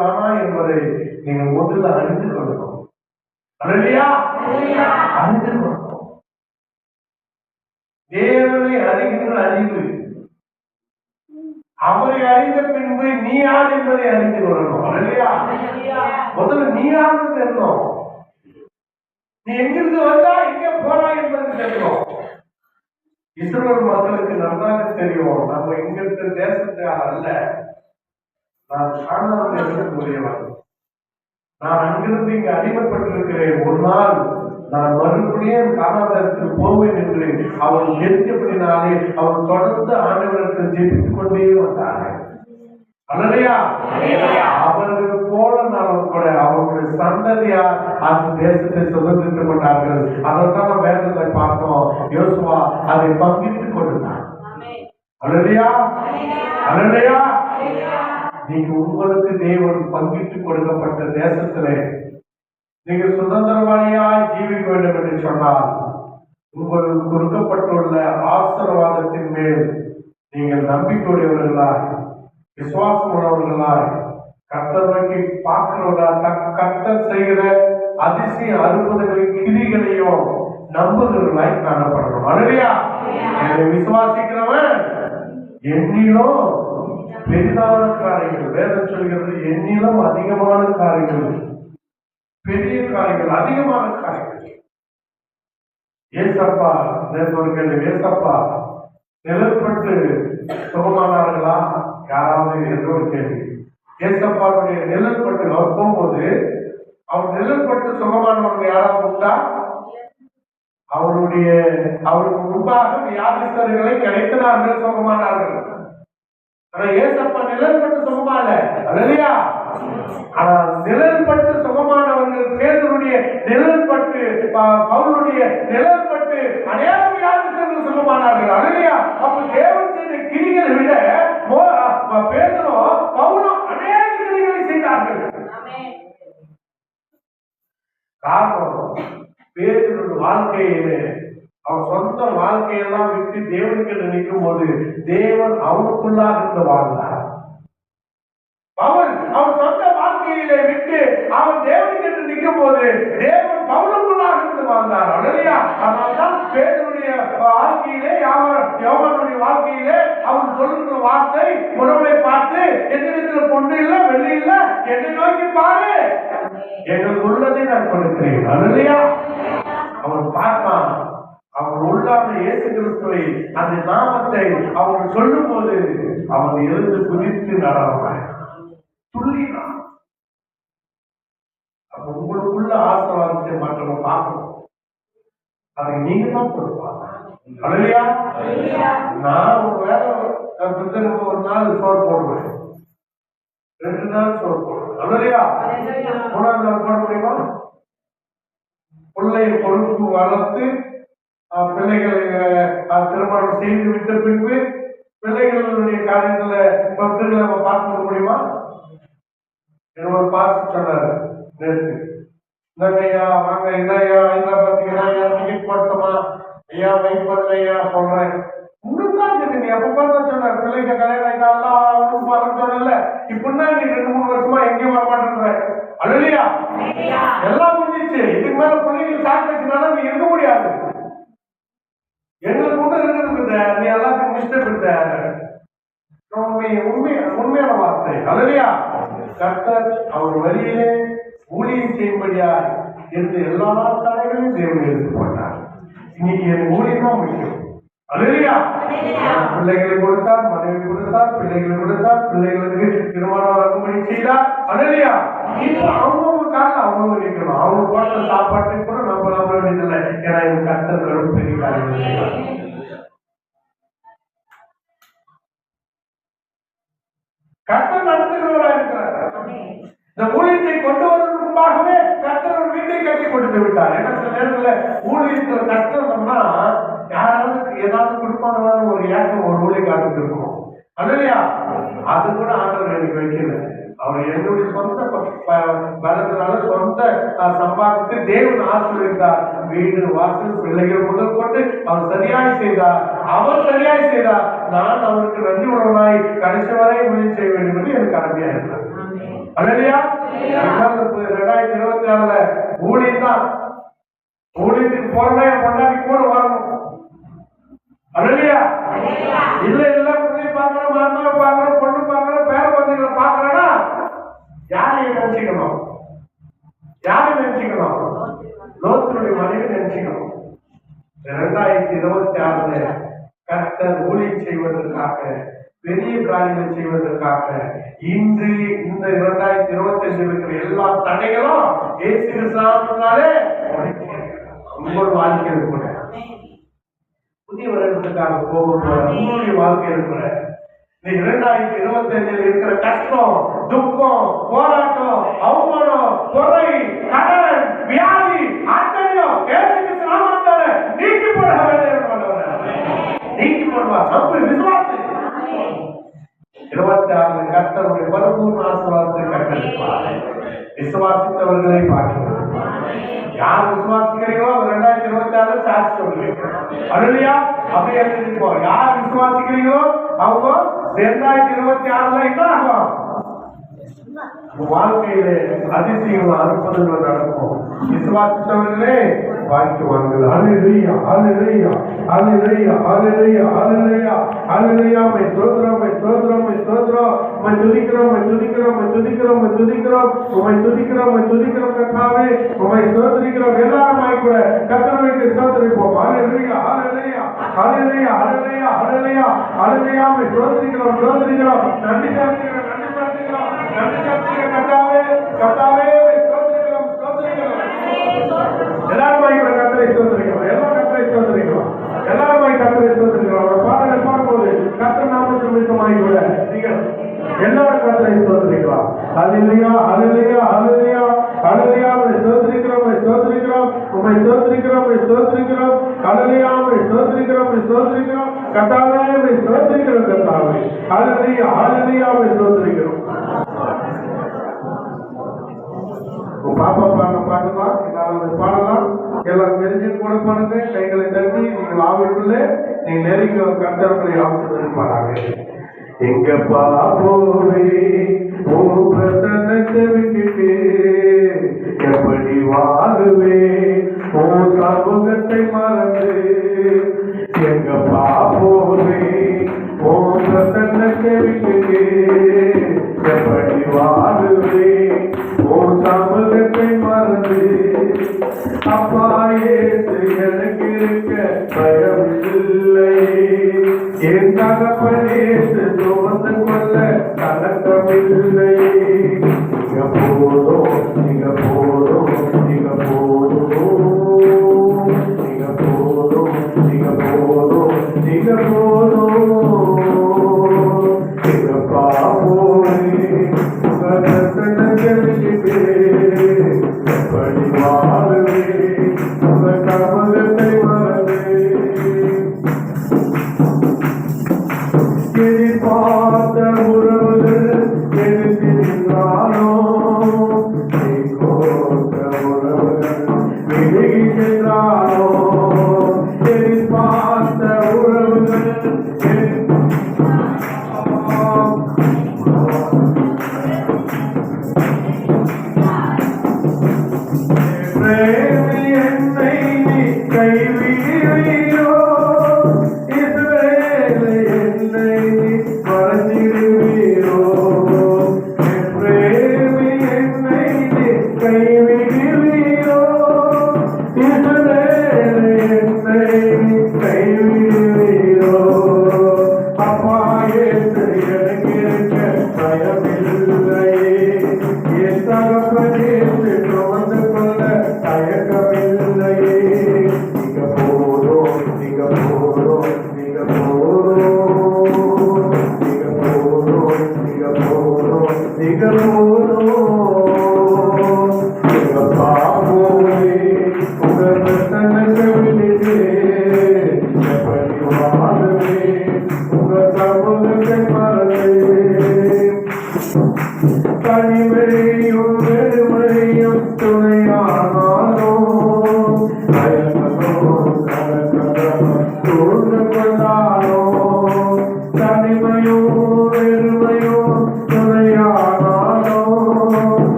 தானா என்பதை நீங்க முதல்ல அறிந்து கொள்ளணும். அல்லேலூயா. அறிந்து கொள்ளணும். தேவனை அறிகின்ற அறிவு, அவரை அறிந்த பின்பு நீ யார் என்பதை அறிந்து கொள்ளணும். இல்லையா? முதல்ல நீ யாருன்னு தெரியணும். நீ எங்கிருந்து வந்தா எங்க போறா என்பது தெரியும். இஸ்ரவேல் மக்களுக்கு நன்றாக தெரியும், நம்ம இங்க இருக்க தேசத்துக்காக அல்ல, நான் காணாத தேசத்துக்கு உரியவன், நான் அங்கிருந்து இங்க அடிமைப்பட்டிருக்கிறேன், ஒரு நாள் நான் மறுபடியும் காணாதற்கு போவேன் என்று அவர் எரிக்கப்படினாலே அவர் தொடர்ந்து ஆண்டவருக்கு ஜெபித்துக் கொண்டே வந்தார்கள். அல்லையா? அவர்கள் போல நாம் கூட அவர்களுடைய சந்ததியார் அந்த தேசத்தை சுதந்திரித்துக் கொண்டார்கள். அதைத்தான் வேதத்தை பார்த்தோம். யோசுவா அதை பங்கிட்டுக் கொண்டார். அல்லையா? அல்லையா? நீங்க உங்களுக்கு தேவன் பங்கிட்டு கொடுக்கப்பட்ட தேசத்திலே நீங்க சுதந்திரவாளியாய் ஜீவிக்க வேண்டும் என்று சொன்னால் உங்களுக்கு கொடுக்கப்பட்டுள்ள ஆசீர்வாதத்தின் மேல் நீங்கள் நம்பிக்கையுடையவர்களாய் விசுவாசம் உள்ளவர்களாய் கர்த்தர் நோக்கி பார்க்கிறவர்களா கர்த்தர் செய்கிற அதிசய அற்புதங்களின் கிரிகளையும் நம்புகிறவர்களாய் காணப்படணும். அல்லையா? விசுவாசிக்கிறவன் எண்ணிலும் பெரிதான காரியங்கள், வேதம் சொல்கிறது எண்ணிலும் அதிகமான காரியங்கள், பெரிய காரியங்கள், அதிகமான காரியங்கள். ஏசப்பா ஏசப்பா நிலப்பட்டு சுகமானார்களா யாராவது என்ற ஒரு கேள்வி. ஏசப்பாவுடைய நிழல்பட்டு அவர் போகும்போது அவர் நிழல்பட்டு சுகமானவர்கள் யாராவது உண்டா? அவருக்கு முன்பாக வியாதிஸ்தர்களை கிடைத்தனார்கள், சுகமானார்கள். ஆனா ஏசப்பா நிழல்பட்டு சுகமா இல்ல. இல்லையா? ஆனா நிழல்பட்டு சுகமானவர்கள் பேதுருடைய நிழல்பட்டு பவுலுடைய நிழல்பட்டு அநேக வியாதிஸ்தர்கள் சுகமானார்கள். இல்லையா? அப்ப தேவன் செய்த கிரிகளை விட பேதுரும் பவுலும் அநேக கிரிகளை செய்தார்கள். காரணம் பேதுருடைய வாழ்க்கையிலே அவன் சொந்த வாழ்க்கையெல்லாம் விட்டு தேவனுக்கு நினைக்கும் போது தேவன் அவனுக்குள்ளாக இருந்து வாழ்ந்தார். அவன் சொந்த வாழ்க்கையிலே விட்டு அவன் தேவனுக்கு என்று நிற்கும் போது தேவன் பவுலுக்குள்ளாக இருந்து வாழ்ந்தார். இல்லையா? அதனால்தான் பேதுருடைய வாழ்க்கையிலே யோவானுடைய வாழ்க்கையிலே அவன் சொல்லுகிற வார்த்தை உணவை பார்த்து என்னிடத்தில் பொண்ணு இல்ல வெள்ளி இல்ல, என்னை நோக்கி பாரு, எங்களுக்கு உள்ளதை நான் கொடுக்கிறேன். இல்லையா? அவன் பார்த்தான், அவன் உள்ளான இயேசு கிறிஸ்துவை அந்த நாமத்தை அவன் சொல்லும் போது அவன் எழுந்து குதித்து நடவான், துள்ளினான். அப்ப உங்களுக்குள்ள ஆசீர்வாதத்தை மற்றவங்க பார்க்கணும், அதை நீங்க தான் கொடுப்பாங்க. இல்லையா? நான் ஒரு வேலை ஒரு நாள் சோறு போடுவேன், 2 நாள் சோறு போடுவேன். இல்லையா? 3ஆவது நாள் போட முடியுமா? பிள்ளை பொறுப்பு வளர்த்து பிள்ளைகளை திருமணம் செய்து விட்ட பின்பு பிள்ளைகளுடைய காரியத்துல பக்தர்களை நம்ம பார்க்க முடியுமா? என்னோட பார்த்து சொன்னாரு நேற்று, ஐயா வாங்க, இல்லையா இல்லை பார்த்தீங்கன்னா டிக்கெட் போட்டோமா ஐயா, வெயிட் பண்ணலையா சொல்றேன். உங்களுக்கு தான் தெரியும், நீ எப்ப பார்த்து சொன்னார் பிள்ளைங்க கல்யாணம் ஆகிட்டாலும் வரன்னு சொன்னல, இப்படின்னா நீ 2-3 வருஷமா எங்கேயும் வர மாட்டேன்ற. இல்லையா? எல்லாம் முடிஞ்சிச்சு, இதுக்கு மேல பிள்ளைங்க சாப்பிட்டுனால நீ இருக்க முடியாது. எங்களுக்கு கூட இருக்கிறது நீ எல்லாத்துக்கும் மிஸ்டேக் உண்மையான வார்த்தை. இல்லையா? கர்த்தர் அவர் வழியிலே ஊழியம் செய்யும்படியா இருந்து எல்லா தடைகளையும் தேவன் எடுத்து போட்டார். இன்னைக்கு என் ஊழியம் தான் முக்கியம். இல்லையா? பிள்ளைகளை கொடுத்தார், மனைவி கொடுத்தார், பிள்ளைகளை கொடுத்தார், பிள்ளைகளுக்கு திருமணம் வரும்படி செய்தார். இல்லையா? இப்ப அவங்கவுங்க காரணம் அவங்கவுங்க நிற்கணும். அவங்க போட்ட சாப்பாட்டை கூட நம்ம நம்ப வேண்டியதில்லை. ஏன்னா இவங்க கர்த்தர் பெரிய காரியங்கள் செய்யலாம். கர்த்தர் நடத்துகிறவரா இருக்கிறார். இந்த ஊழியத்தை கொண்டு வருவதற்கு முன்பாகவே கர்த்தர் ஒரு வீட்டை கட்டி கொடுத்து விட்டார். ஏன்னா சில நேரத்துல ஊழியத்தில் கஷ்டம்னா யாராவது ஏதாவது கொடுப்பான ஒரு ஏக்கம் ஒரு ஊழியக்காரத்துக்கு இருக்கும். இல்லையா? அது கூட ஆண்டவர் எனக்கு வைக்கல. அவர் என்னுடைய சொந்த பலத்தினால சொந்த சம்பாதித்து தேவன் ஆசீர்வதித்தார். வீடு வாசல் பிள்ளைகள் முதல் கொண்டு அவர் சரியாய் செய்தார். அவர் சரியாய் செய்தார். நான் அவருக்கு நன்றி உணர்வாய் கடைசி வரை ஊழியம் செய்ய வேண்டும் என்று எனக்கு கடமையா இருக்கிறார். இல்லையா? 2024 ஊழியம் தான். ஊழியத்துக்கு போறதா என் பொண்டாட்டி கூட வரணும். இல்லையா? இல்ல இல்ல பிள்ளை பார்க்கணும், மருமகளை பார்க்கணும், பார்க்கறேன்னா யாரையும் நினைச்சுக்கணும்? யாரை நினைச்சுக்கணும்? லோத்துடைய மனைவி நினைச்சுக்கணும். 2026 கர்த்தர் ஊழியம் செய்வதற்காக, பெரிய காரியங்களை செய்வதற்காக இன்று இந்த 2025 இருக்கிற எல்லா தடைகளும் இயேசு கிறிஸ்துவினாலே உங்கள் வாழ்க்கையில் கூட புதிய வருடத்துக்காக போகும்போது உங்களுடைய வாழ்க்கையில் கூட இந்த 2025 இருக்கிற கஷ்டம், துக்கம், போராட்டம், அவமானம், குறை, கடன், வியாதி, ஆச்சரியம் இயேசு கிறிஸ்து நாமத்தாலே நீக்கி போட வேண்டும். நீக்கி போடுவார். நம்பு, விசுவாசி. 26 கர்த்தருடைய பரிபூர்ண ஆசீர்வாதத்தை கட்டளிப்பார். விசுவாசித்தவர்களை பார்க்கிறோம். யார் விசுவாசிக்கிறீங்களோ 2026 சாட்சி சொல்லுவீங்க. அல்லேலூயா. அப்படியே எழுதிப்போம். யார் விசுவாசிக்கிறீங்களோ அவங்க 2026 என்ன ஆகும்? வாழ்க்கையிலே அதிசயங்கள் அற்புதங்கள் நடக்கும். விசுவாசித்தவர்களே வாழ்த்துவார்கள். அல்லேலூயா, அல்லேலூயா, அல்லேலூயா, அல்லேலூயா, அல்லேலூயா, அல்லேலூயா. மை ஸ்தோத்திரம், மை ஸ்தோத்திரம், மை ஸ்தோத்திரம். மை துதிக்கிறோம், மை துதிக்கிறோம், மை துதிக்கிறோம், மை துதிக்கிறோம், உம்மை துதிக்கிறோம், மை துதிக்கிறோம் கர்த்தாவே. உம்மை ஸ்தோத்திரிக்கிறோம். எல்லாருமாய் கூட கர்த்தருக்கு ஸ்தோத்திரிப்போம். அல்லேலூயா, அல்லேலூயா, அல்லேலூயா, அல்லேலூயா, அல்லேலூயா, அல்லேலூயா. மை ஸ்தோத்திரிக்கிறோம், ஸ்தோத்திரிக்கிறோம். நன்றி செலுத்துகிறோம், நன்றி செலுத்துகிறோம், நன்றி செலுத்துகிறோம் கர்த்தாவே, கர்த்தாவே. மை ஸ்தோத்திரிக்கிறோம், ஸ்தோத்திரிக்கிறோம். எல்லாருமாய் கூட கர்த்தரை ஸ்தோத்திரிக்கிறோம். எல்லா கர்த்தரை ஸ்தோத்திரிக்கிறோம். எல்லாருமாய் கர்த்தரை ஸ்தோத்திரிக்கிறோம். ஒரு பாடலை பாடும்போது கர்த்தர் நாமத்தின் நிமித்தமாய் கூட நீங்கள் எல்லாரும் கர்த்தரை ஸ்தோத்திரிக்கலாம். அல்லேலூயா, அல்லேலூயா, அல்லேலூயா, அல்லேலூயா. உம்மை ஸ்தோத்திரிக்கிறோம், உம்மை ஸ்தோத்திரிக்கிறோம், உம்மை ஸ்தோத்திரிக்கிறோம், உம்மை ஸ்தோத்திரிக்கிறோம். அல்லேலூயா, உம்மை ஸ்தோத்திரிக்கிறோம், உம்மை ஸ்தோத்திரிக்கிறோம். கர்த்தாவே, உம்மை ஸ்தோத்திரிக்கிறோம் கர்த்தாவே. அல்லேலூயா, அல்லேலூயா, உம்மை ஸ்தோத்திரிக்கிறோம். பாப்பா பாடுற பாட்டுதான் எல்லாரும் பாடலாம். எல்லாரும் தெரிஞ்சு கூட பாடுங்க. கைகளை தட்டி நீங்கள் ஆவிக்குள்ளே நீங்க நெருங்கி கர்த்தர்களை ஆசீர்வதிப்பாராக. எங்கப்பா போவே உன் பிரசன்னத்தை விட்டுட்டு எப்படி வாழுவே உன் சமூகத்தை மறந்து. எங்கப்பா போவே உன் பிரசன்னத்தை விட்டுட்டு எப்படி வாழுவே உன் சமூகத்தை மறந்து. அப்பா இயேசு எனக்கு இருக்க பயமில்லை. என் தகப்பனே சுமந்து கொள்ள கலக்கமில்லை. நீங்க போதும், நீங்க போதும், நீங்க போதும், நீங்க போதும், நீங்க போதும், நீங்க போதும். நீங்க பாவோமே உங்க தர்சனத்தை விட்டுட்டு எப்படி வாழுவே உங்க சமூகத்தை மறந்து. எதிர்பார்த்த உறவுகள் எதிர்த்திருந்தானோ கோர்த்த உறவுகள் விலகி சென்றானோ. எதிர்பார்த்த உறவுகள் என்னை நீ கைவிடுவீரோ.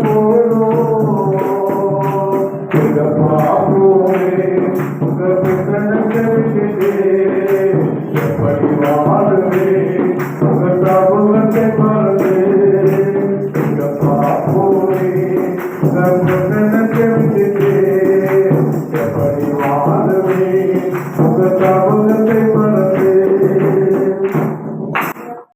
போதும் இத பாப்போமே உங்க பிரச்சனை எப்படி வாழுவே உங்க பிரபுவத்தை